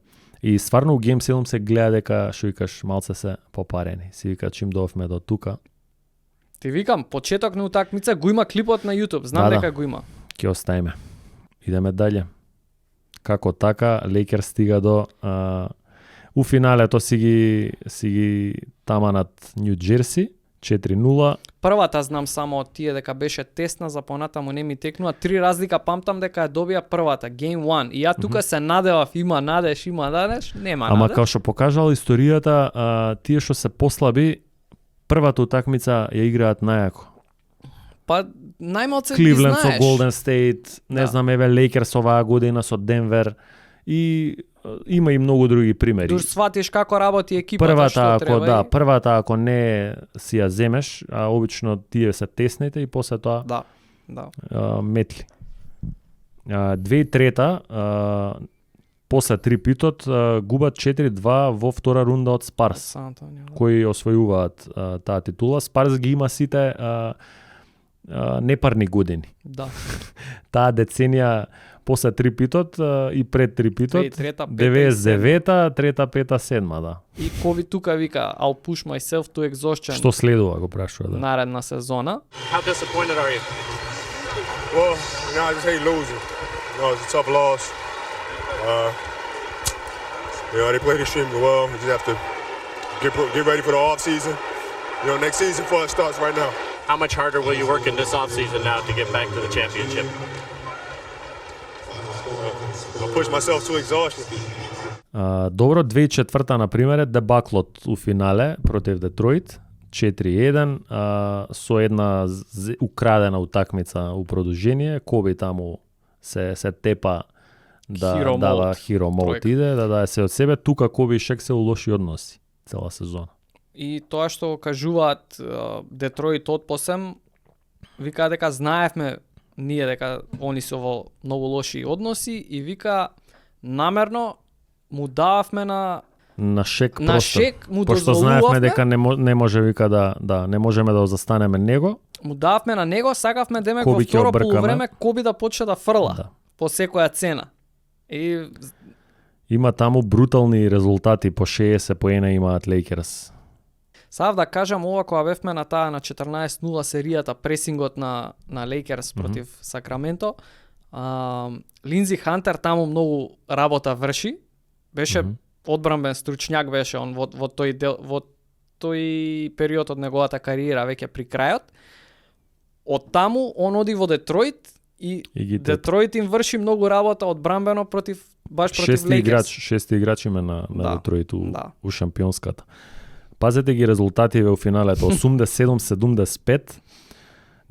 И стварно у гейм 7 се гледа дека што викаш малце се попарени. Си вика чим доовме до тука, Ти викам, почеток на утакмица го има клипот на YouTube, знам Да, да. дека го има. ќе оставиме. Идеме дале. Како така, Лейкерс стига до у финалето си ги таманат Нью Џерси 4-0. Првата знам само од тие дека беше тесна, за понатаму не ми текнува. 3 разлика памтам дека ја добија првата, Game 1. И ја тука се надевав, има надеж, нема Ама надеж. као што покажала историјата, тие што се послаби првата утакмица ја играат најако. Па најмалце ги Кливленд со знаеш. Голден Стейт, не Да. знам, еве Лейкерс оваа година со Денвер и има и многу други примери. Душ сватиш како работи екипата, Првата што ако треба. да, и- првата ако не си ја земеш, а обично тие се тесните и после тоа Да, да. метли. 2003 после 3 питот губат 4-2 во втора рунда од Спарс, Сан Антонио. Да. кои освојуваат таа титула. Спарс ги има сите непарни години. Да. Таа деценија после 3 питот и пред 3 питот, 2003-та, 99-та, 3-та, 5-та, 7-та, да. И Коби тука вика, I'll push myself to exhaustion. Што следува, го прашува, да. Наредна сезона. How disappointed are you? Well, I just hate losing. It's a tough loss. They played extremely well. We just have to get ready for the off season. Next season for us starts right now. How much harder will you work in this offseason now to get back to the championship? I'll push myself to exhaustion. Добро, 2004-та, например, е дебаклот у финале против Детройт, 4-1, со една украдена утакмица у продолжение. Коби таму се тепа да Hero дава mode. hero mode Проект. иде, да даде се од себе. Тука Коби и Шек се у лоши односи цела сезона. И тоа што кажуваат Детройт отпосем, вика дека знаевме ние дека они се во многу лоши односи и вика намерно му дававме На Шек на просто. Шек му Пошто знаевме дозволувавме, дека не може вика да не можеме да го застанеме него. му дававме на него, сакавме демек Коби во ќе второ обркаме. полувреме Коби да почне да фрла Да. по секоја цена. И Има таму брутални резултати, по 60 поена имаат Лейкерс. сав да кажам ова кога бевме на таа на 14-0 серијата, пресингот на Лейкерс против Сакраменто, Линдзи Хантер таму многу работа врши. Беше одбранбен стручњак беше он во тој период од неговата кариера веќе при крајот. Од таму он оди во Детройт и И ги Детройт им врши многу работа одбранбено против шести Лейкерс. шести играч има на Да, Детройт да. у шампионската. Пазете ги резултативе у финалето. 87-75,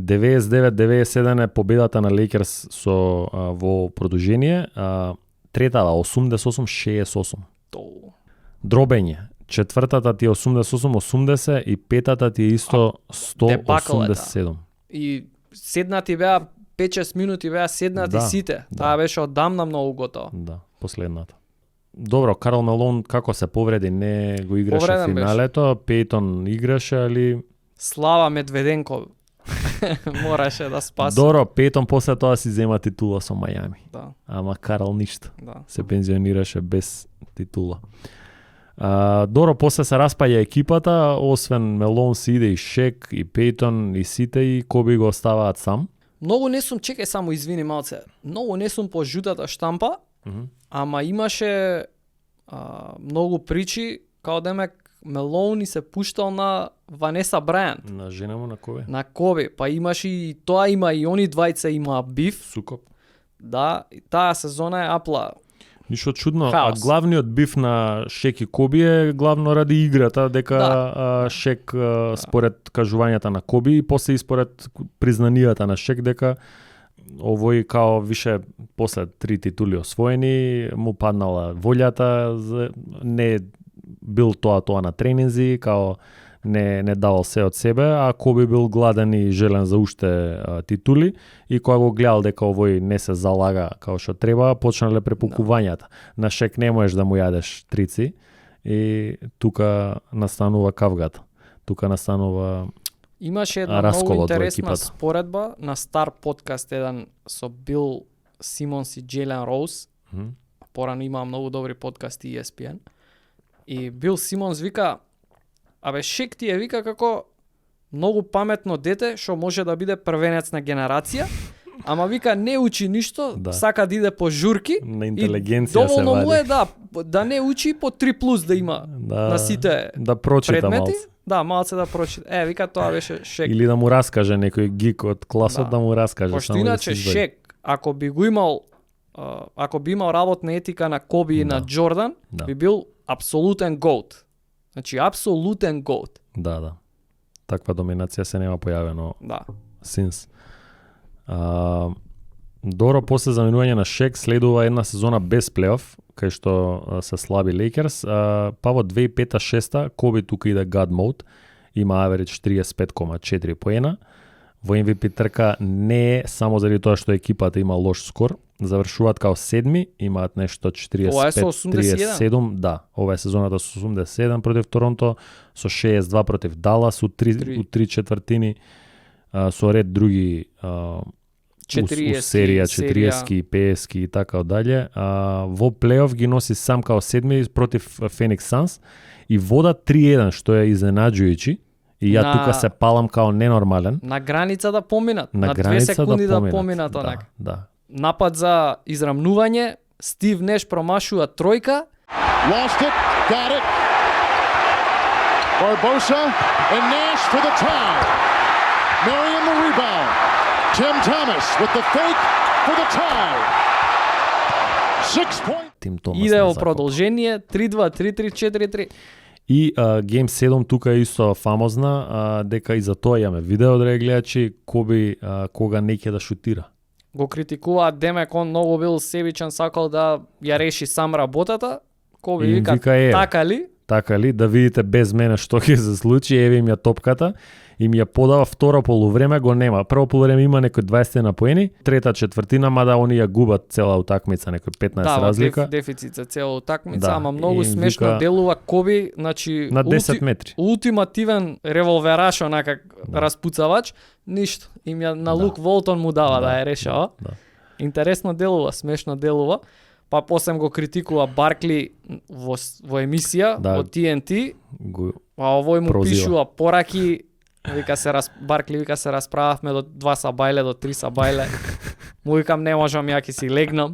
99-97 е победата на Лейкерс со во продолжение, третата 88-68. Тоа. Дробење. Четвртата ти е 88-80 и петата ти е исто Дебакл е таа. 187. И седнати беа 5-6 минути беа седнати Да, сите. да. Таа беше одамна многу готово. Да, последната. Добро, Карл Мелон како се повреди, не го играше Повреден финалето, Пейтон играше, али Слава Медведенко мораше да спаси. Добро, Пейтон после тоа си зема титула со Мајами. Да, Ама Карл ништо. да. Се пензионираше без титула. Добро, после се распаја екипата, освен Мелон си иде и Шек, и Пейтон, и сите, и Коби го оставаат сам. Многу не сум, чекај само извини малце. Многу не сум по жутата штампа, ама имаше многу причи као демек Мелони се пуштал на Ванеса Брајант, На жена му на Коби. на Коби, па имаше и тоа има и они двајца има биф. Сукоп. Да, и таа сезона е апла. Ништо чудно, Хаос. а главниот биф на Шек и Коби е главно ради играта, дека Да. Шек според кажувањата на Коби и после и според признанијата на Шек дека овој као више после 3 титули освоени му паднала волјата, не бил тоа на тренинзи, као не давал се од себе, а Коби бил гладен и желен за уште титули и кога го гледал дека овој не се залага како што треба, почнале препукувањата. На Шек не можеш да му јадеш трици и тука настанува кавгата. Тука настанува Имаше една многу расколот во интересна екипата. споредба на стар подкаст еден со Бил Симонс и Джейлен Роуз. Порано има многу добри подкасти ESPN. И Бил Симонс вика, абе Шек ти е вика како многу паметно дете што може да биде првенец на генерација, ама вика не учи ништо, Да. сака да иде по журки. На и интелигенција се доволно му вади. е да не учи по 3+ да има на сите да прочита предмети. малце. Да, малце да прочита. Вика тоа беше Шек. Или да му раскаже некој гик од класот Да. да му раскаже. Пошто само да иначе се извади. Шек, ако би го имал ако би имал работна етика на Коби и на Џордан, Да. би бил апсолутен гоут. Значи апсолутен гоут. Да. таква доминација се нема појавено Да. синс. Добро, после заминување на Шек следува една сезона без плейоф, кај што се слаби Лейкерс, па во 2005-6 Коби тука иде God Mode, има аверидж 35,4 поена. Во MVP трка не е само заради тоа што екипата има лош скор, завршуваат као седми, имаат нешто Ова е со 45-37, да, ова е сезоната со 87 против Торонто, со 62 против Далас, у 3 четвртини, со ред други серија, 40-ки, 50-ки и така одале. Во плейоф ги носи сам као седми против Феникс Санс и вода 3-1, што е изненаđујучи. И ја тука се палам као ненормален. На граница да поминат, на 2 секунди да поминат онака. Да. Напад за израмнување, Стив Неш промашува тројка. Lost it, got it. Barbosa and Nash for the tie. Marion the rebound. Tim Thomas with the fake for the tie. 6 point. Тим Томас. Иде во продолжение 3-2, 3-3, 4-3. И Game 7 тука е исто фамозна, дека и за тоа имаме видео, драги гледачи, Коби кога не ќе да шутира. Го критикуваат Демек, он многу бил себичен, сакал да ја реши сам работата. Коби вика, така ли? Така ли, да видите без мене што ќе се случи, еве им ја топката, им ја подава второ полувреме, го нема. Прво полувреме има некои 20 на поени, трета четвртина, мада они ја губат цела утакмица, некои 15 разлика. Да, дефицит за цела утакмица, ама многу смешно делува Коби, значи на 10 метри. Ултимативен револвераш, онака распуцавач, ништо. Им ја на Лук Волтон му дава да ја решава. Интересно делува, смешно делува. Па после го критикува Баркли во емисија, во TNT, а овој му пишува пораки, Баркли вика се расправавме до 2 сабајле, до 3 сабајле. Му викам не можам, ја ќе си легнам.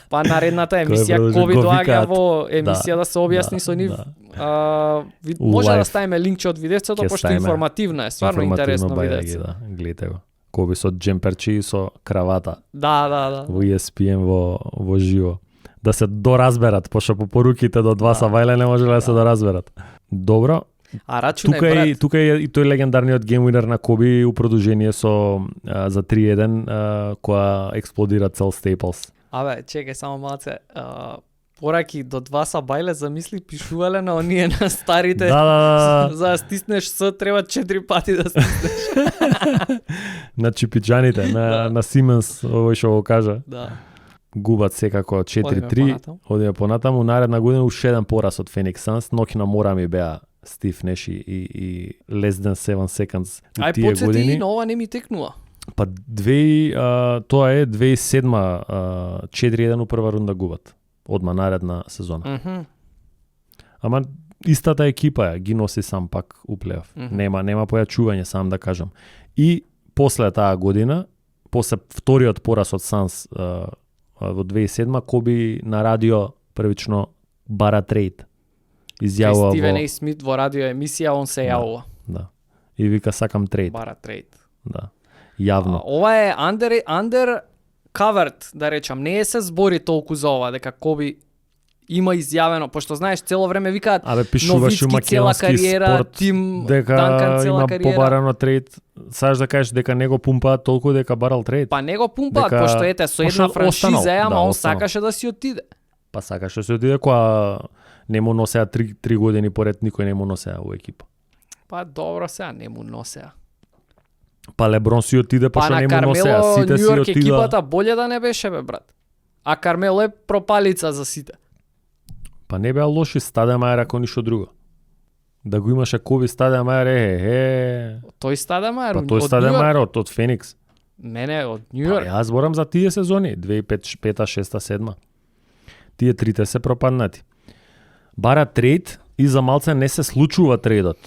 Па наредната емисија Коби доаѓа во емисија да се објасни со нив. Може да ставиме линкче од видеото, пошто информативно е, стварно интересно видео. Да, гледате го. Коби со джемперчи и со кравата. Да. Во ESPN во живо. Да се доразберат, пошто по поруките до 2 сабајле не можеле да се доразберат. Добро. А рачунај, тука е и тој легендарниот геймвинер на Коби у продолжение со за 3-1 која експлодира цел Стейплс. Абе, чекај само малце. Пораки до 2 сабајле, замисли, пишувале на оние на старите. Да. За да стиснеш С, треба 4 пати да стиснеш. На чипиджаните, на Сименс, овој што го кажа. Да. Губат секако 4-3. Одиме понатаму. Наредна година уште еден пораз од Феникс Санс. Ноќ на мора ми беа Стив Неш и less than 7 seconds у тие години. Подсети и на ова не ми текнува. Па тоа е 2007 4-1 у прва рунда губат. Одма наредна сезона. Ама истата екипа ги носи сам пак у плейоф. Нема појачување, сам да кажам. И после таа година, после вториот пораз од Санс во 2007 Коби на радио првично бара трейд. Изјавува Стивен А. Смит во радио емисија, он се јавува. Да. И вика сакам трейд. Бара трейд. Да. Јавно. Ова е under covered, да речам, не се збори толку за ова, дека Коби има изјавено, пошто знаеш, цело време викаат Новицки цела кариера, спорт, Тим дека Данкан цела има кариера. побарано трейд. Саш да кажеш дека не го пумпаат толку дека барал трейд. Па не го пумпаат, пошто ете со една франшиза е, ама он сакаше да си отиде. Па сакаше да си отиде, која не му носеа 3 години поред, никој не му носеа во екипа. Па добро сега, не му носеа. Па Леброн си отиде, пошто не му носеа. Сите си Нью Йорк отида. екипата боле да не беше, бе, брат. А Кармело е пропалица за сите. Па не беа лоши Стадемајер ако ништо друго. Да го имаше Коби Стадемајер, Тој Стадемајер Па тој Стадемајер од Феникс. Не, од Нью Йорк. Па јас зборам за тие сезони, 2005, 6, 7. Тие трите се пропаднати. Бара трейд и за малце не се случува трейдот.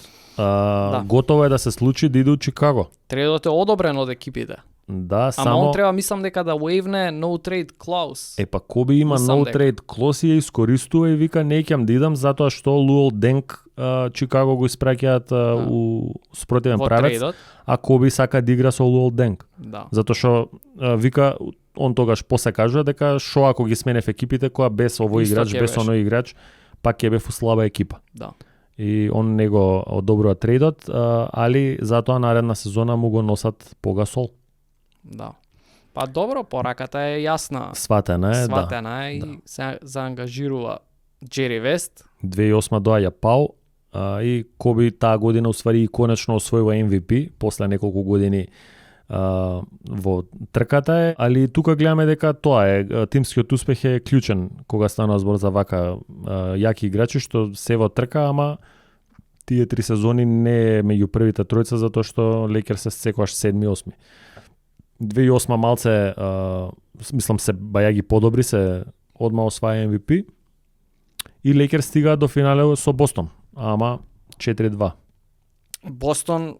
Готово е да се случи да иде у Чикаго. Трейдот е одобрен од екипите. Да, само... Ама он треба, мислам дека да wave-не no trade clause. Па Коби има no trade clause и ја искористува и вика не ќе да идам затоа што Луол Денк Чикаго го испраќаат у спротивен правец, а Коби сака да игра со Луол Денк. Да. Затоа што вика он тогаш после кажува дека шо ако ги сменев екипите која без овој играч, без оној играч, пак ќе бев у слаба екипа. Да. и он не го одобрува трейдот, али затоа наредна сезона му го носат по Гасол. Да. Па добро, пораката е јасна. Сватена е, и се заангажирува Джери Вест. 2008 доаѓа Пау, и Коби таа година усвари и конечно освојува MVP после неколку години во трката е, али тука гледаме дека тоа е, тимскиот успех е клучен кога станува збор за вака јаки играчи што се во трка, ама тие 3 сезони не е меѓу првите тројца затоа што Лейкерс се секогаш 7-8. 2008 малце, мислам се бајаги подобри, се одма осваја MVP и Лейкерс стига до финале со Бостон, ама 4-2. Бостон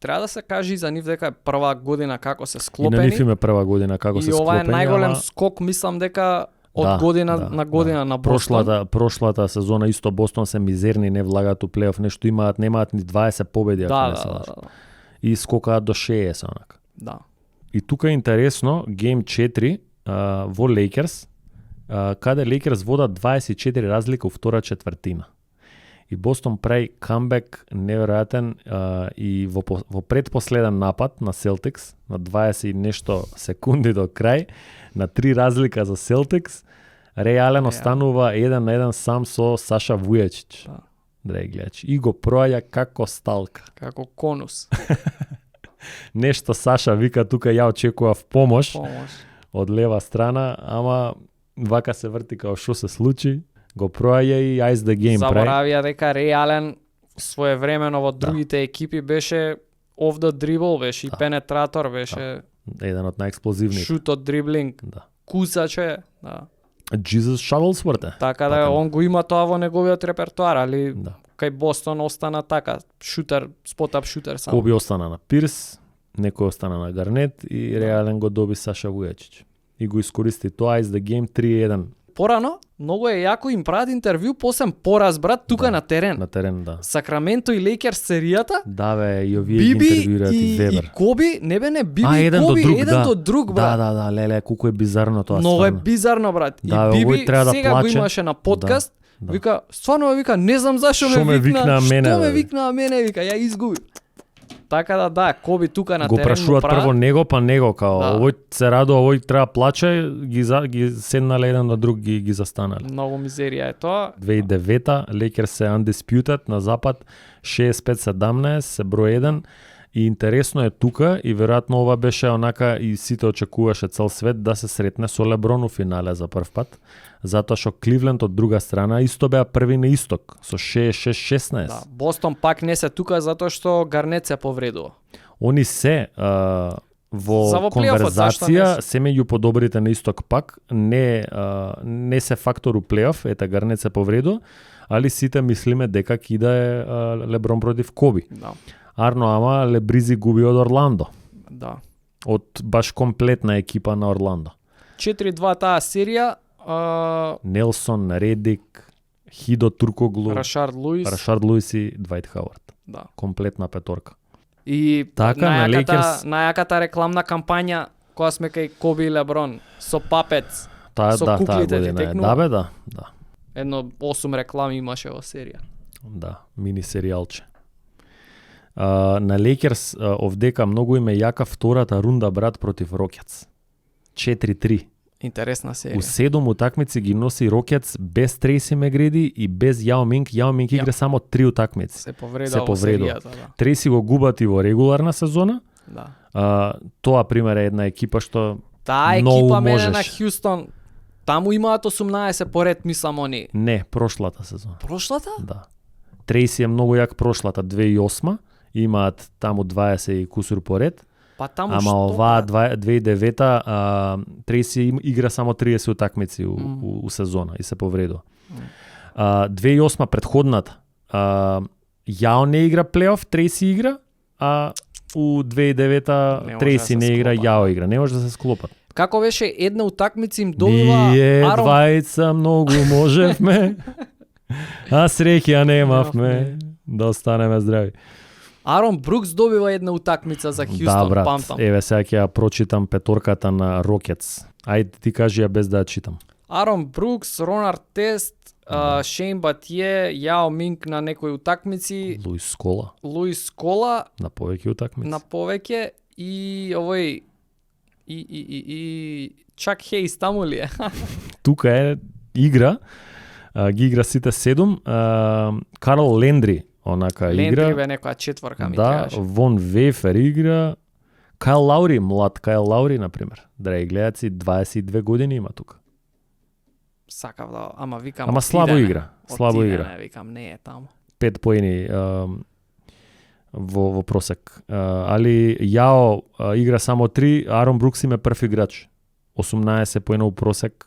треба да се каже и за нив дека е прва година како се И склопени. на нив им е прва година како се И ова е склопени, најголем ама скок, мислам дека од година на година на Бостон. Прошлата сезона исто Бостон се мизерни, не влагаат у плейоф, нешто немаат ни 20 победи, ако не се лажам. И скокаат до 60 онака. Да. И тука е интересно, гейм 4 во Лейкерс, каде Лейкерс водат 24 разлика у втора четвртина. И Бостон прави камбек неверојатен и во предпоследен напад на Селтикс на 20 и нешто секунди до крај, на 3 разлика за Селтикс, Реален останува 1-1 сам со Саша Вујачич. Да. Драги гледачи. И го проаѓа како сталка. Како конус. Нешто Саша вика тука ја очекував помош од лева страна, ама вака се врти као што се случи, го проаѓа и ice the game прави. Заборавија дека Реален своевремено во другите екипи беше off the dribble, беше и пенетратор, беше еден од најексплозивните. шут од дриблинг, кусаче, да. Jesus Shuttlesworth. Така да он го има тоа во неговиот репертоар, али кај Бостон остана така, шутер, спот-ап шутер само. Коби остана на Пирс, некој остана на Гарнет и Реален го доби Саша Вујачич. И го искористи тоа ice the game 3-1. Порано, многу е јако им прават интервју, посем поразбрат тука на терен. На терен, да. Сакраменто и Лейкерс серијата. Да бе, и овие ги интервјуираат и Вебер. И Коби, не бе не Биби и еден Коби, до друг, еден до друг, брат. Да, леле, колку е бизарно тоа. Многу е бизарно, брат. Да, и Биби да сега плаче. го имаше на подкаст. Да. Вика, стварно вика, не знам зашо ме викна, што ме викна мене, вика, ја изгуби. Така да, Коби тука на го терен прашуваат прво него, па него, као овој се радува, овој треба плаче, ги седнале еден на друг, ги застанале. Многу мизерија е тоа. 2009-та, Лейкерс се undisputed на запад, 65-17, се број 1. И интересно е тука, и веројатно ова беше онака и сите очекуваше цел свет да се сретне со Леброн у финале за прв пат, затоа што Кливленд од друга страна исто беа први на исток со 66-16. Да, Бостон пак не се тука затоа што Гарнет се повредува. Они се во конверзација се меѓу подобрите на исток пак, не се фактор у плейоф, ета Гарнет се повредува, али сите мислиме дека кида е Леброн против Коби. Да. Арно, ама Лебризи губи од Орландо. Да. Од баш комплетна екипа на Орландо. 4-2 таа серија. Нелсон, Редик, Хидо Туркоглу, Рашард Луис и Двајт Хауард. Да. Комплетна петорка. И така, најаката рекламна кампања која сме кај Коби и Леброн со Папец, со куклите ти текнува. Да бе, да. Едно 8 реклами имаше во серија. Да, мини серијалче. На Лейкерс овдека многу им е јака втората рунда, брат, против Рокетс. 4-3. Интересна серија. У 7 утакмици ги носи Рокетс без Трейси Мегреди и без Јао Минг. Јао Минг игра само 3 утакмици. Се повредува во серијата, да. Трейси го губат и во регуларна сезона. Да. Тоа пример е една екипа што таа екипа мене на Хјустон, таму имаат 18 поред, мислам они. Не, прошлата сезона. Прошлата? Да. Трейси е многу јак прошлата 2008, имаат таму 20 и кусур поред. Па таму ама што? оваа 2009-та Трейси игра само 30 утакмици у сезона и се повредува. 2008 предходната Јао не игра плейоф, Трейси игра, а у 2009-та Трейси не игра, Јао игра. Не може да се склопат. Како беше една утакмица им добива Ние Арон... двајца многу можевме, а среќа немавме да останеме здрави. Арон Брукс добива една утакмица за Хјустон, да, брат, памтам. Еве сега ќе ја прочитам петорката на Рокетс. Ајде ти кажи ја без да ја читам. Арон Брукс, Рон Артест, Шейн Батие, Јао Минг на некои утакмици, Луис Скола Луис Скола на повеќе утакмици. на повеќе и овој и Чак Хейс таму ли е? Тука е игра, ги игра сите 7. Карл Лендри онака Лендри игра. бе некоја четворка ми Да, требаше. Вон Вейфер игра. Кайл Лаури, млад Кайл Лаури, например. Драги гледаци, 22 години има тука. Сакав да, ама викам Ама слабо отидеме. игра, слабо Отидеме, игра. Викам не е таму. 5 поени во просек. Али Јао игра само 3, Арон Брукс им е прв играч. 18 поена у просек.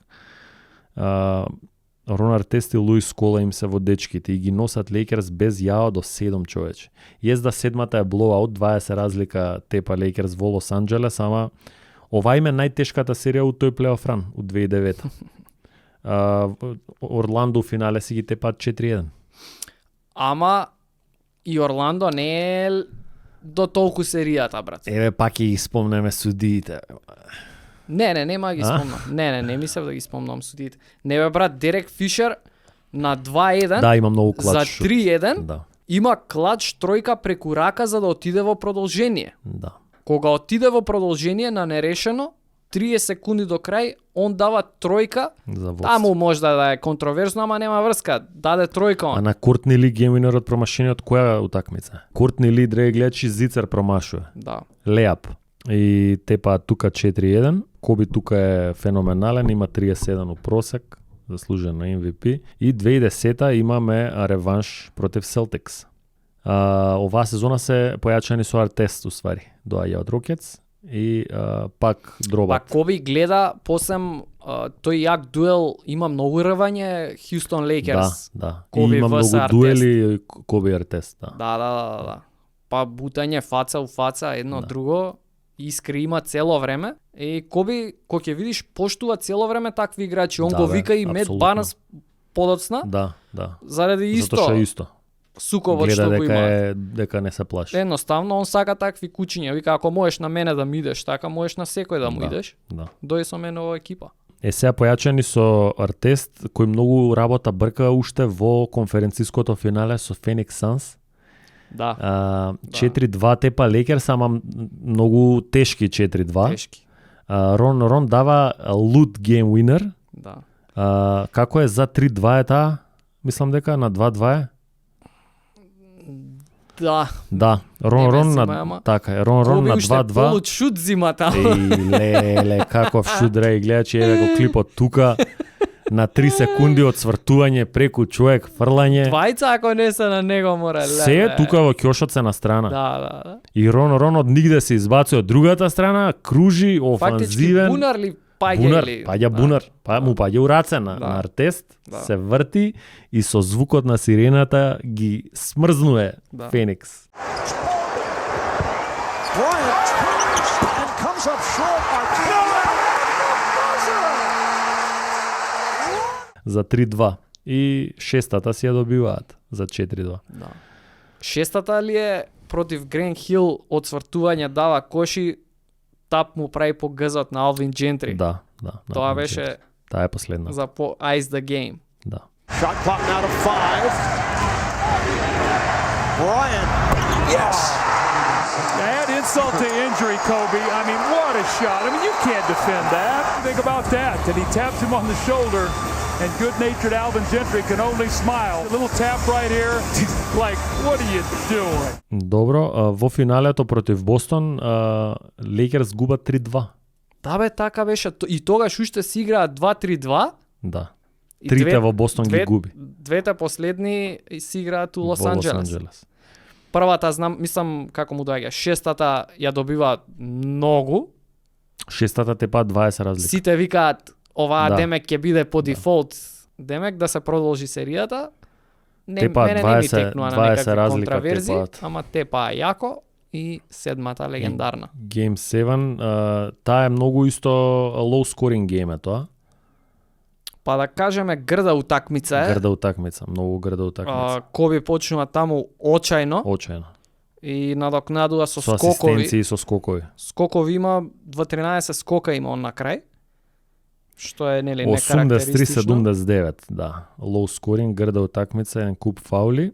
Рон Артест и Луис Скола им се во дечките и ги носат Лейкерс без Јао до 7 човече. Језда седмата е блоуаут, 20 разлика тепа Лейкерс во Лос Анџелес, ама ова им е најтешката серија у тој плейоф ран у 2009. Орландо у финале си ги тепаат 4-1. Ама и Орландо не е до толку серијата, брат. Еве пак и спомнеме судиите. Не, нема да ги спомнам. Не мислев да ги спомнам судиите. Не бе, брат, Дерек Фишер на 2-1 Да, има многу клач. за шут. 3-1 Да, има клач тројка преку рака за да отиде во продолжение. да. Кога отиде во продолжение на нерешено, 30 секунди до крај, он дава тројка. За водство. Таму можда да е контроверзно, ама нема врска. Даде тројка А он. на Кортни Ли гейминер од промашени од која утакмица? Кортни Ли драги гледачи Зицер промашува. Да. Леап. И тепа тука 4-1. Коби тука е феноменален, има 31 у просек, заслужен на MVP. И 2010 имаме реванш против Селтикс. Оваа сезона се појачани со Артест, уствари. Доаѓа од Рокетс и пак Па дробат. Коби гледа, посем тој јак дуел, има многу рвање Хјустон Да, Лейкерс. да. И Коби има vs многу Артест. дуели Коби Артест, да. Да. Па бутање фаца у фаца, едно Да. друго, искри има цело време. И Коби, кога ќе видиш, поштува цело време такви играчи. Он Да, го бе, вика и Мет апсолутно. Барнс подоцна, Да. заради исто Затоа што е исто. суковот Гледа што го дека има. дека не се плаши. Едноставно, он сака такви кучиња. Вика, ако можеш на мене да ми идеш, така можеш на секој да му Да. идеш. Да. Дојде со мене во екипа. Сега појачани со Артест, кој многу работа брка уште во конференциското финале со Феникс Санс. Да, 4-2 тепа Лейкерс, ама многу тешки 4-2. тешки. Рон дава лут гейм winner. Да. Како е за 3-2 е таа? Мислам дека на 2-2 е. Да. Да, Не Рон ме на зима, ама така е, Рон Коби на уште 2-2. полут шут зима таму. Еј, леле, каков шут, драги гледачи, еве го клипот тука. На 3 секунди од свртување преку човек, фрлање. Двајца ако не се на него мора. Се е тука во ќошот се на страна. Да. И Рон од нигде се избацува од другата страна, кружи, Фактички офанзивен. бунар ли паѓа Бунар, или? паѓа бунар, му паѓа у раце на Артест, Да. се врти и со звукот на сирената ги смрзнуе Да. Феникс. Bryant turns and comes up short. Arteta. За 3-2. И шестата си ја добиваат за 4-2. Да. Шестата ли е против Грен Хил од свртување дава коши, тап му прави по гзот на Алвин Джентри. Да. Тоа беше Таа е последна. за по ice the game. Да. Shot clock now to 5. Bryant. Yes. Add insult to injury, Kobe. I mean, what a shot. I mean, you can't defend that. Think about that. And he taps him on the shoulder, and good-natured Alvin Gentry can only smile. A little tap right here. Like, what are you doing? Добро, во финалето против Бостон, Лейкерс губат 3-2. Да бе, така беше. И тогаш уште си играат 2-3-2. Да. И Трите во Бостон ги губи. Двете последни си играат у Лос Во Анџелес. Првата знам, мислам како му доаѓа. Шестата ја добива многу. Шестата тепа 20 разлика. Сите викаат оваа Да. демек ќе биде по дефолт. Демек да се продолжи серијата. Тепаат Мене не ми 20 текнува на 20 некакви разлика контраверзи, тепаат. ама тепаа јако и седмата легендарна. Game 7, таа е многу исто low scoring game е тоа. Па да кажеме грда утакмица е. Грда утакмица, многу грда утакмица. Коби почнува таму очајно Очајно. и надокнадува со Со скокови. асистенции и со скокови. Скокови има 13 скока има он на крај. Што е нели некарактеристично. 83-79, да. Low scoring, грда утакмица, еден куп фаули.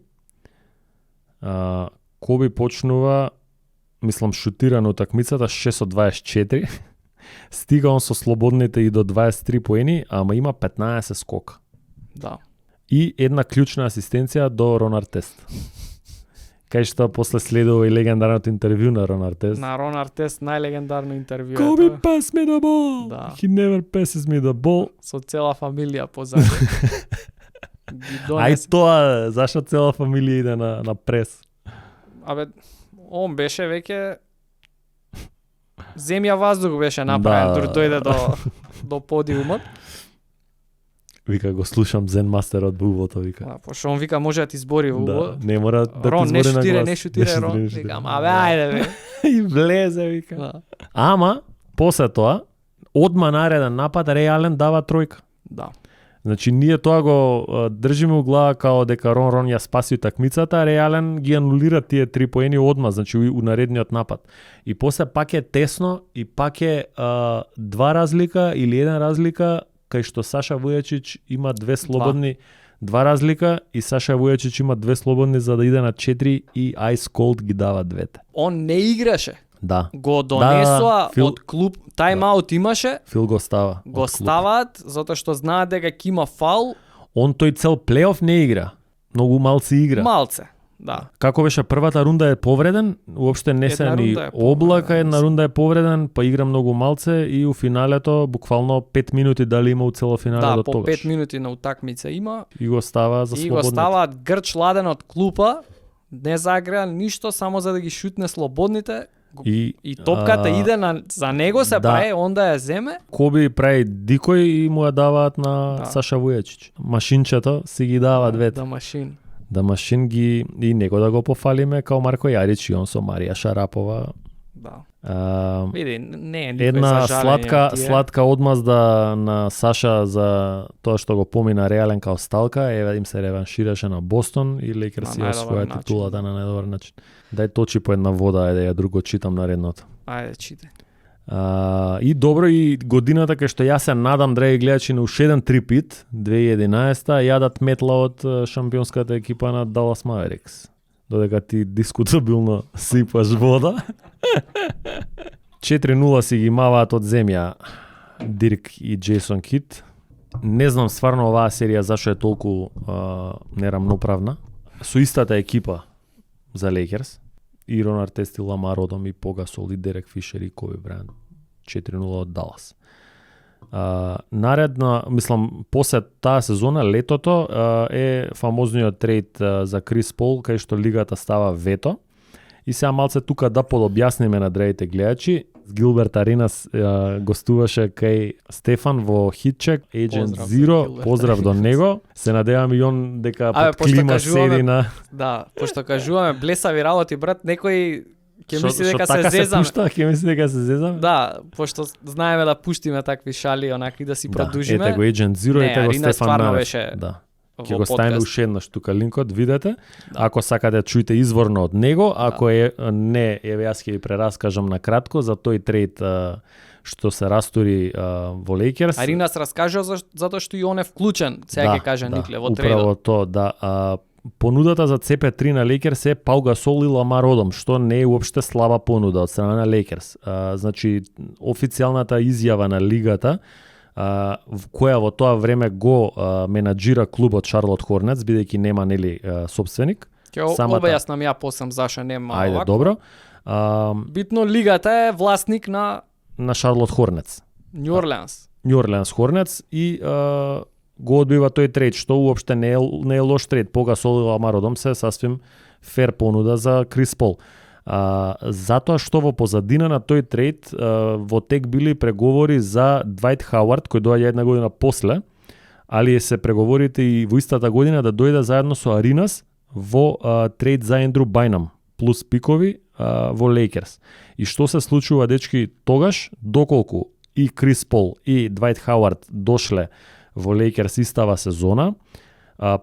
Коби почнува, мислам, шутира на утакмицата 6 од 24. Стига он со слободните и до 23 поени, ама има 15 скока. Да. И една клучна асистенција до Рон Артест. Кај што после следува и легендарното интервју на Рон Артест. На Рон Артест најлегендарно интервју. Kobe pass me the ball. Да. He never passes me the ball. Со цела фамилија позади. Ај тоа, зашто цела фамилија иде на прес? Абе, он беше веќе земја воздух беше направен, дури дојде до подиумот. Вика, го слушам Zen Master од Бубото, вика. Да, пошто он вика може да ти збори во Да, не мора да Рон, ти збори на глас. не шутире, Рон. Викам, абе, ајде, бе. И влезе, вика. Да. Ама, после тоа, одма нареден напад, Реј Ален дава тројка. Да. Значи, ние тоа го држиме у глава као дека Рон ја спаси утакмицата, Реј Ален ги анулира тие 3 поени одма, значи у наредниот напад. И после пак е тесно и пак е 2 разлика или 1 разлика, кај што Саша Вујачич има 2 слободни, 2 разлика и Саша Вујачич има 2 слободни за да иде на 4 и Ice Cold ги дава двете. Он не играше. Да. Го донесоа Фил... од клуб, тајм-аут имаше. Фил го става. Го ставаат затоа што знаат дека ќе има фаул. Он тој цел плейоф не игра. Многу малци игра. Малце. Да. Како беше првата рунда е повреден, уопште не се ни облака, една рунда е повреден, па игра многу малце и у финалето буквално 5 минути дали има у цело финале да, до тогаш. Да, по 5 минути на утакмица има. И го става за слободните. И го ставаат грч ладен од клупа, не загреа ништо, само за да ги шутне слободните. И топката иде за него се прави, онда ја земе. Коби прави дикој и му ја даваат на Саша Вујачич. Машинчето си ги дава двете. Да машин ги и него да го пофалиме као Марко Јарич и он со Марија Шарапова. Да. Види, не е една сладка одмазда на Саша за тоа што го помина Реален као сталка, еве им се реваншираше на Бостон и Лейкерс ја освоја титулата на најдобар начин. Дај точи по една вода, ајде ја друго читам наредното. Ајде читај. И добро и годината кај што јас се надам, драги гледачи, на уште еден трипит, 2011-та, јадат метла од шампионската екипа на Dallas Mavericks. Додека ти дискутабилно сипаш вода. 4-0 си ги маваат од земја Дирк и Джейсон Кид. Не знам стварно оваа серија зашо е толку нерамноправна. Со истата екипа за Лейкерс. И Рон Артест и Ламар Одом и Погасол и Дерек Фишер и Коби Брайант. 4-0 од Далас. Наредна, мислам, после таа сезона, летото, е фамозниот трейд за Крис Пол, кај што лигата става вето. И сега малце тука да подобјасниме на драгите гледачи. Гилберт Аринас гостуваше кај Стефан во Хитчек, Agent Zero, поздрав до него. Се надевам и он дека под клима седи на... Да, пошто кажуваме блесави работи, брат, некој ќе мисли дека се зезаме. Ќе мисли дека се зезаме? Да, пошто знаеме да пуштиме такви шали, онаки да си продужиме. Ете го Agent Zero, ете го Стефан Нарев. Беше... Да. Ќе го ставиме уште еднаш тука линкот, видете. Да. Ако сакате да чуете изворно од него, ако е не, еве јас ќе ви прераскажам на кратко за тој трейд што се растури во Лейкерс. Аринас раскажа затоа што и он е вклучен, сега ќе каже Никле во трейдот. Управо то, да. Понудата за CP3 на Лейкерс е Пау Гасол и Ламар Одом, што не е уопште слаба понуда од страна на Лейкерс. Значи, официјалната изјава на лигата која во тоа време го менаџира клубот Шарлот Хорнетс, бидејќи нема нели собственик. Ќе објаснам ја посам зашо нема овако. Ајде, добро. Битно лигата е власник на Шарлот Хорнетс. Нью Орлеанс Хорнетс и го одбива тој трейд, што уопште не е лош трейд. Погасол и Ламар Одом се сасвим фер понуда за Крис Пол. Затоа што во позадина на тој трейд во тек били преговори за Двајт Хауард, кој доаѓа една година после, али се преговорите и во истата година да дојде заедно со Аринас во трейд за Ендру Бајнам, плюс пикови во Лейкерс. И што се случува, дечки, тогаш, доколку и Крис Пол и Двајт Хауард дошле во Лейкерс истава сезона,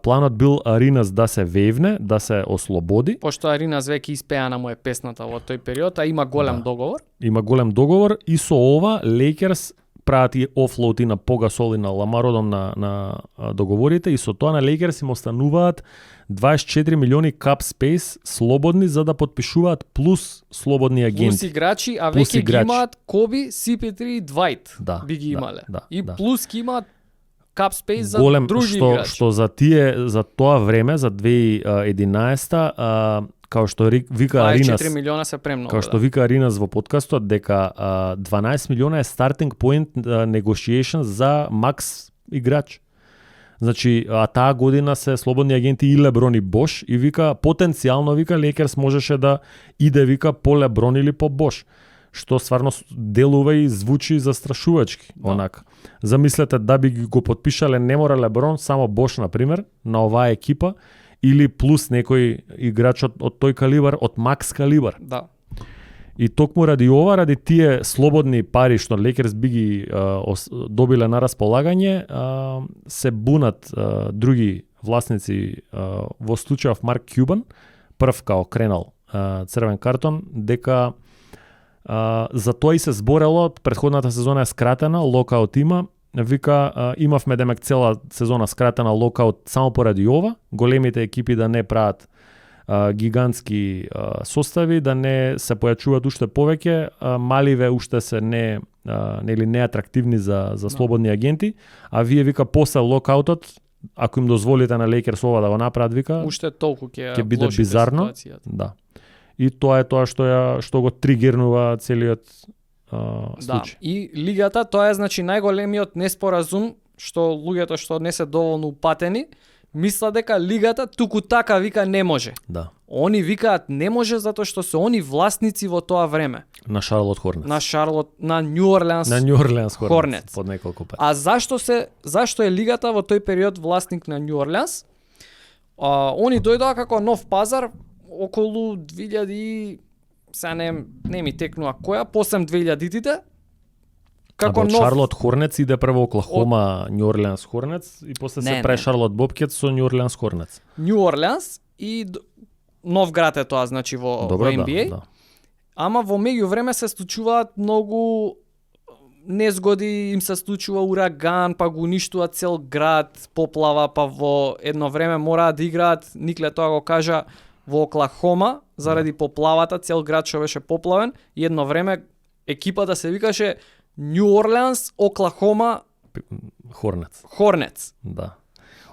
планот бил Аринас да се вејвне, да се ослободи. Пошто Аринас веќе испеана му е песната во тој период, а има голем договор. Има голем договор и со ова Лейкерс прават и офлоути на Погасол и на Ламародом на договорите и со тоа на Лейкерс им остануваат 24 милиони cap space слободни за да подпишуваат плюс слободни агенти. Плюс играчи, а Плюс веќе ги играчи. имаат Коби, CP3 и Двајт би ги имале. И плюс ги имаат cap space за голем, други што, играчи. што за тоа време, за 2011 као што вика 24 Аринас, милиона се премногу. као што вика Аринас во подкастот, дека 12 милиона е starting point negotiation за макс играч. Значи, таа година се слободни агенти и Леброн и Бош и вика, потенцијално вика, Лейкерс можеше да иде вика по Леброн или по Бош. Што стварно делува и звучи застрашувачки, онака. Замислете да би го подпишале не мора Леброн, само Бош, например, на оваа екипа, или плюс некој играч од тој калибар, од макс калибар. Да. И токму ради ова, ради тие слободни пари што Лейкерс би ги добиле на располагање, се бунат други власници, во случајов Марк Кјубан, прв као кренал црвен картон, дека за тоа и се зборело, предходната сезона е скратена, локаут има, вика, имавме демек цела сезона скратена локаут само поради ова, големите екипи да не прават гигантски состави, да не се појачуваат уште повеќе, маливе уште се не атрактивни за слободни агенти, а вие вика после локаутот, ако им дозволите на Лейкерс ова да го направат, вика, уште толку ќе биде бизарно. Да. И тоа е тоа што го тригернува целиот случај. Да. И лигата, тоа е значи најголемиот неспоразум што луѓето што не се доволно упатени мислат дека лигата туку така вика не може. Да. Они викаат не може затоа што се они власници во тоа време. На Шарлот Хорнец. На Нью Орлеанс Хорнец под неколку пати. А зашто е лигата во тој период власник на Нью Орлеанс? Они дојдоа како нов пазар околу 2000, сега не ми текнува која, после 2000-тите. Како нов Шарлот Хорнец иде прво Оклахома, Нью Орлеанс Хорнец и после се прави Шарлот Бобкет со Нью Орлеанс Хорнец. Нью Орлеанс и нов град е тоа, значи во NBA. Да. Ама во меѓувреме се случуваат многу незгоди, им се случува ураган, па го уништува цел град, поплава, па во едно време мораат да играат, Никле тоа го кажа, во Оклахома, заради поплавата, цел град што беше поплавен, и едно време екипата се викаше Нью Орлеанс, Оклахома, Хорнец. Да.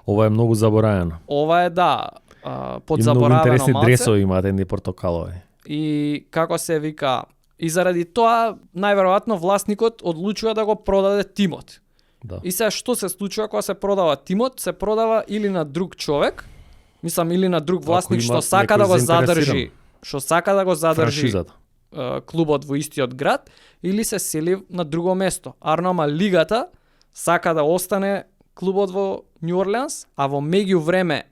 Ова е многу забораено. Ова е, да, подзаборавено малце. И многу интересни малце. дресови имаат едни портокалови. И како се вика, и заради тоа, најверојатно власникот одлучува да го продаде тимот. Да. И сега што се случува кога се продава тимот? Се продава или на друг човек, мислам или на друг власник што сака да го задржи, Франшизата. Клубот во истиот град, или се сели на друго место. Ама лигата сака да остане клубот во Нью Орлеанс, а во меѓувреме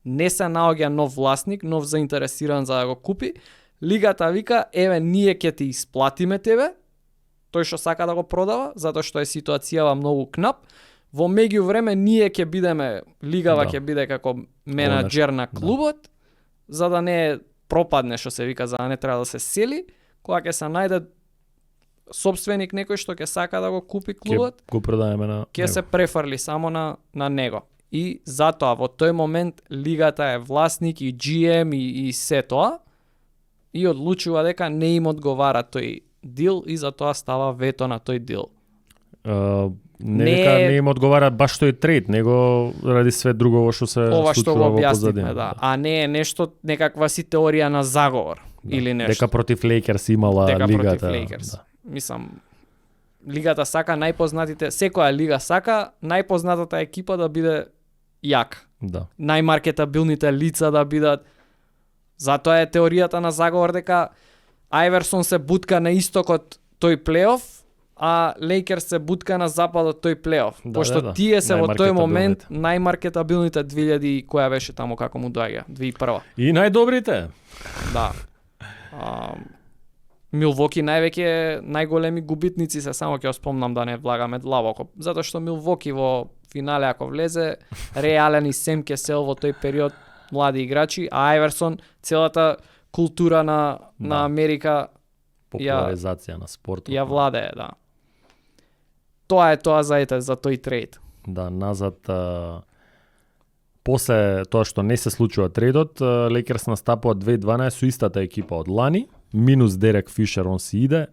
не се наоѓа нов власник, нов заинтересиран за да го купи. Лигата вика, еве, ние ќе ти исплатиме тебе, тој што сака да го продава, затоа што е ситуацијава многу кнап. Во меѓувреме ние ќе бидеме, лигава ќе биде како менаџер на клубот, за да не пропадне, што се вика, за да не треба да се сели, кога ќе се најде сопственик некој што ќе сака да го купи клубот, го продадеме на ќе се префрли само на него. И затоа во тој момент лигата е власник и GM и се тоа, и одлучува дека не им одговара тој дил и затоа става вето на тој дил. Не им одговара баш тој трейд, него ради све друго што се ова што го објаснивме, да. А не е нешто, некаква си теорија на заговор или нешто. Дека против Лейкерс имала дека лигата. Против Лейкерс. Да. Мислам, лигата сака најпознатите, секоја лига сака најпознатата екипа да биде јака. Да. Најмаркетабилните лица да бидат. Затоа е теоријата на заговор дека Ајверсон се бутка на истокот тој плейоф, а Лейкерс се бутка на западот тој плейоф. Пошто тие се во тој момент најмаркетабилните 2000 која беше таму како му доаѓа, 2001. И најдобрите. Да. Милвоки најголеми губитници се, само ќе спомнам да не влагаме длабоко, затоа што Милвоки во финале ако влезе, Реален и Сем ке сел во тој период млади играчи, а Ајверсон целата култура на Америка популаризација на спортот. Ја владее, да. тоа е тоа за тој трейд. Да, назад после тоа што не се случува трейдот, Лейкерс настапуваат 2012 со истата екипа од лани, минус Дерек Фишер, он си иде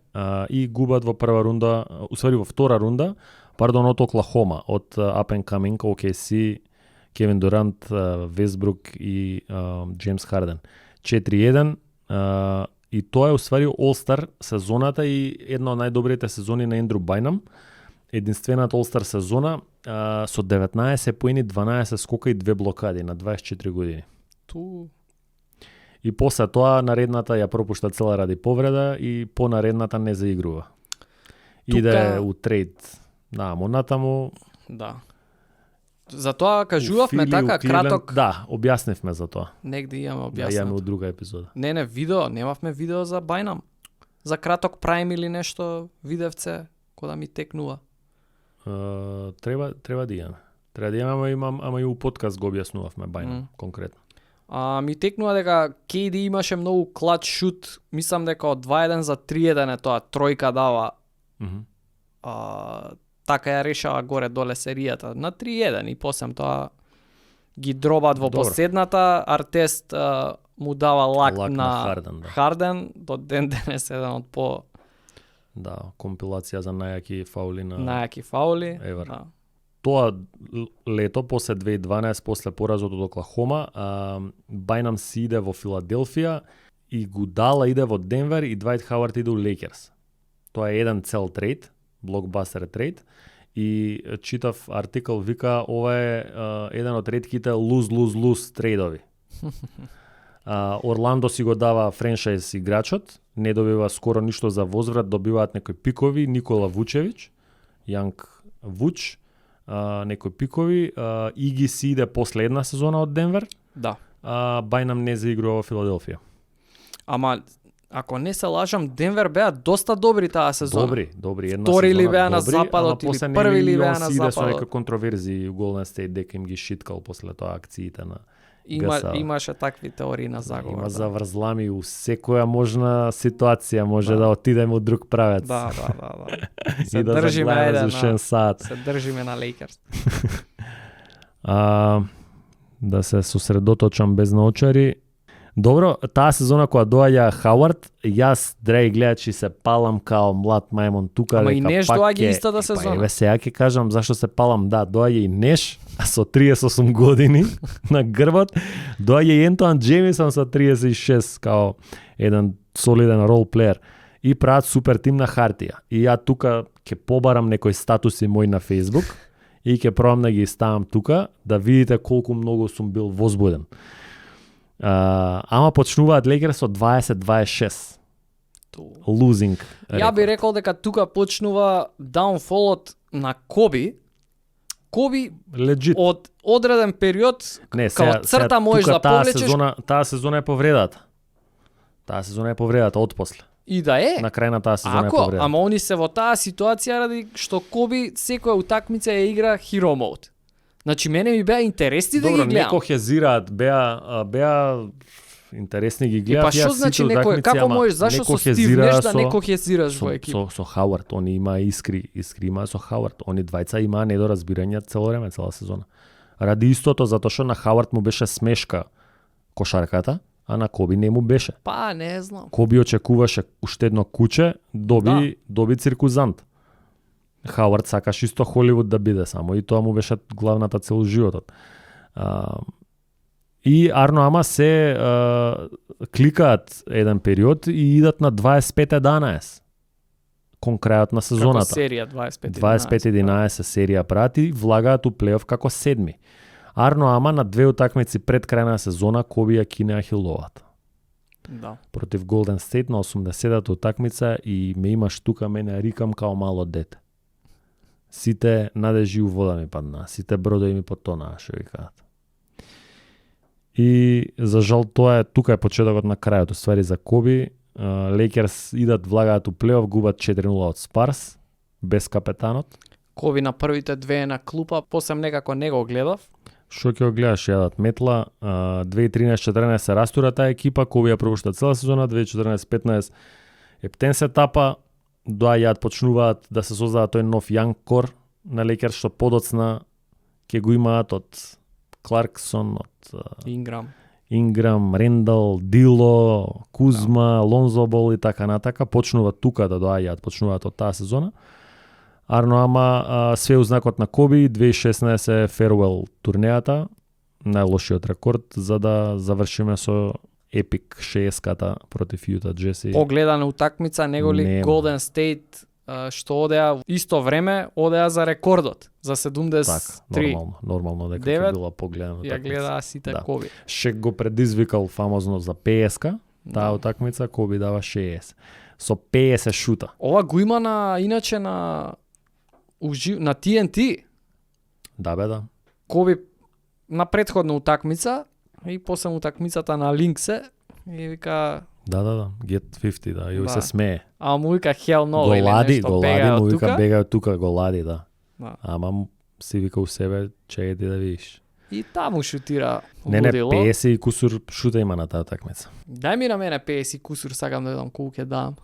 и губат во прва рунда, усвари во втора рунда, од Оклахома, од up and coming OKC, Кевин Дурант, Вестбрук и Джеймс Харден. 4-1 и тоа е усвари All-Star сезоната и една од најдобрите сезони на Ендрю Байнам. Единствената All-Star сезона со 19 поени, 12 скока и 2 блокади на 24 години. И после тоа наредната ја пропушта цела ради повреда и по наредната не заигрува. Иде у трейд. Да, натаму. Да. За тоа кажувавме така краток. Да, објаснивме за тоа. Негде имаме објаснато. Да, имаме од друга епизода. Не, видео, немавме видео за Байнам. За краток прайм или нешто видевце кога ми текнува. Треба да имаме. Треба да имаме, ама и у подкаст го објаснувавме Байнам конкретно. Ми текнува дека KD имаше многу клач шут, мислам дека од 2-1 за 3-1 е тоа, тројка дава. Така ја решава горе-доле серијата на 3-1 и после тоа ги дробат во последната. Артест му дава лак на Харден, до ден денес еден од по... Да, компилација за најаки фаули на... Најаки фаули, да. Тоа лето, после 2012, после поразот од Оклахома, Байнам си иде во Филаделфија и Гудала иде во Денвер и Двајт Хауард иде у Лейкерс. Тоа е еден цел трейд, блокбастер трейд, и читав артикл, вика, ова е еден од ретките lose трейдови. Орландо си го дава франчайз играчот, не добива скоро ништо за возврат, добиваат некои пикови, Никола Вучевич, Јанг Вуч, некои пикови, Иги си иде после една сезона од Денвер. Да. Байнам не заигрува во Филаделфија. Ама ако не се лажам, Денвер беа доста добри таа сезона. Добри, една втори сезона ли беа на добри, западот или први ли беа на западот. Со западот. некои контроверзии у Голден Стейт дека им ги шиткал после тоа акциите на Имаше такви теории на заговор. Има заврзлами у секоја можна ситуација, може да отидеме од друг правец. Да. Се држиме се држиме на Лейкерс. Да се сосредоточам без наочари. Добро, таа сезона кога доаѓа Хауард, јас, драги гледачи, се палам као млад мајмон тука. Ама и Неш доаѓа истата сезона. Еве сега ќе кажам зашто се палам. Да, доаѓа и Неш, со 38 години на грбот. Доаѓа и Ентоан Джеймисон со 36, као еден солиден ролплеер. И прават супер тим на хартија. И ја тука ќе побарам некои статуси мои на Facebook и ќе пробам да ги ставам тука, да видите колку многу сум бил возбуден. Ама почнуваат Лейкерс од 20-26. Losing. Ја би рекол дека тука почнува даунфолот на Коби. Коби Legit. од одреден период, као црта можеш да повлечеш. Таа сезона е повредата. Од после. И да е. На крај на таа сезона е повредата. Ама они се во таа ситуација ради што Коби секоја утакмица ја игра hero mode. Значи мене ми беа интересни да ги гледам. Добро, некој хезираат, беа интересни ги гледам. Па што значи некој, како можеш, зашто со Стив Неш да некој хезираш во екипа? Со Хауард, они има искри има со Хауард. Они двајца имаа недоразбирање цело време, цела сезона. Ради истото, затоа што на Хауард му беше смешка кошарката, а на Коби не му беше. Па, не знам. Коби очекуваше уште едно куче, доби циркузант. Хауард сакаш исто Холивуд да биде само и тоа му беше главната цел животот. И Арно Ама се кликаат еден период и идат на 25-11 кон крајот на сезоната. Како серија 25-11. 25-11 серија прати, влагаат у плейоф како седми. Арно Ама на две утакмици пред крај на сезона Коби ја кинеа хиловата. Да. Против Голден Стейт на 80-та утакмица и ме имаш тука, мене рикам као мало дете. Сите надежи у вода ми падна, сите бродови ми потонаа, што ви кажат. И за жал тоа е, тука е почетокот на крајот, ствари за Коби. Лейкерс идат, влагаат у плейоф, губат 4-0 од Спарс, без капетанот. Коби на првите две на клупа, после некако не го гледав. Што ќе го гледаш, јадат метла. 2013-14 се растура таа екипа, Коби ја пропушта цела сезона, 2014-15 ептен се тапа, доаѓаат, почнуваат да се создава тој нов young core на Лейкерс, што подоцна ќе го имаат од Кларксон, од Инграм, Рендал, Дило, Кузма, Лонзо Бол и така натака, почнуваат тука да доаѓаат, почнуваат од таа сезона. Арно, ама све узнакот на Коби, 2016 е фервел турнејата, најлошиот рекорд, за да завршиме со епик 60-ката против Юта Джеси. Погледана утакмица, него ли Нема. Golden State што одеа исто време, одеа за рекордот, за 73. Так, нормално дека ќе 9, била погледана ја гледаа сите Коби. Шек го предизвикал фамозно за 50-ка, таа утакмица, Коби дава 60. Со 50 шута. Ова го има иначе на TNT. Да бе, да. Коби на претходна утакмица и после утакмицата на Линксе и вика Да, get 50, да, и се смее. А му вика hell no Голади, бегај му од вика тука. бегај од тука, голади, да. Да. Ама си вика у себе, чекај ти да видиш. И таму шутира Не, лудило. 50 и кусур шута има на таа такмица. Дај ми на мене 50 кусур, сакам да видам колку ќе дам.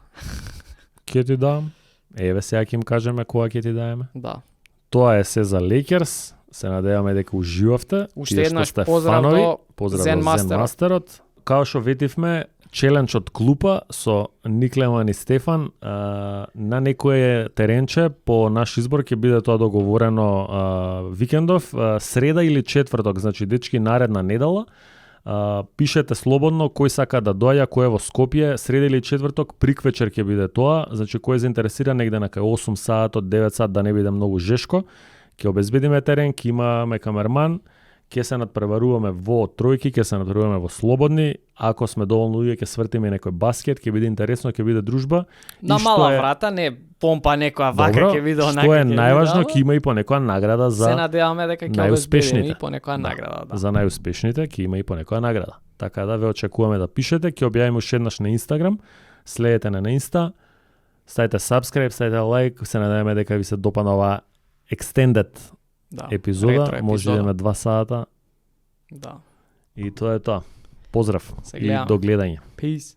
Ќе ти дам. Еве сега ќе им кажеме кога ќе ти даеме. Да. Тоа е се за Лейкерс. Се надеваме дека уживавте. Уште Тие што еднаш сте поздрав фанови, до поздрав Zen до Мастерот. Zen Мастерот. Као што ветивме, челендж од клупа со Никлеман и Стефан на некое теренче по наш избор ќе биде тоа договорено викендов, среда или четврток, значи дечки наредна недела. Пишете слободно кој сака да доаѓа, кој е во Скопје, среда или четврток, приквечер ќе биде тоа, значи кој е заинтересиран негде на кај 8 сат од 9 сат да не биде многу жешко. Ќе обезбедиме терен, ќе имаме камерман, ќе се надпреваруваме во тројки, ќе се надпреваруваме во слободни. Ако сме доволно луѓе, ќе свртиме некој баскет, ќе биде интересно, ќе биде дружба. На мала врата, не помпа некоја вака ќе биде онака. Што е најважно, ќе има и по некоја награда за се надеваме дека ќе обезбедиме и по некоја награда, да. За најуспешните ќе има и по некоја награда. Така да ве очекуваме да пишете, ќе објавиме уште еднаш на Инстаграм. Следете на Инста, ставите subscribe, ставите лайк, се надеваме дека ви се допадна оваа extended епизода, може да имаме 2 сата. Да. И тоа е тоа. Поздрав Се и гледаме. до гледање. Peace.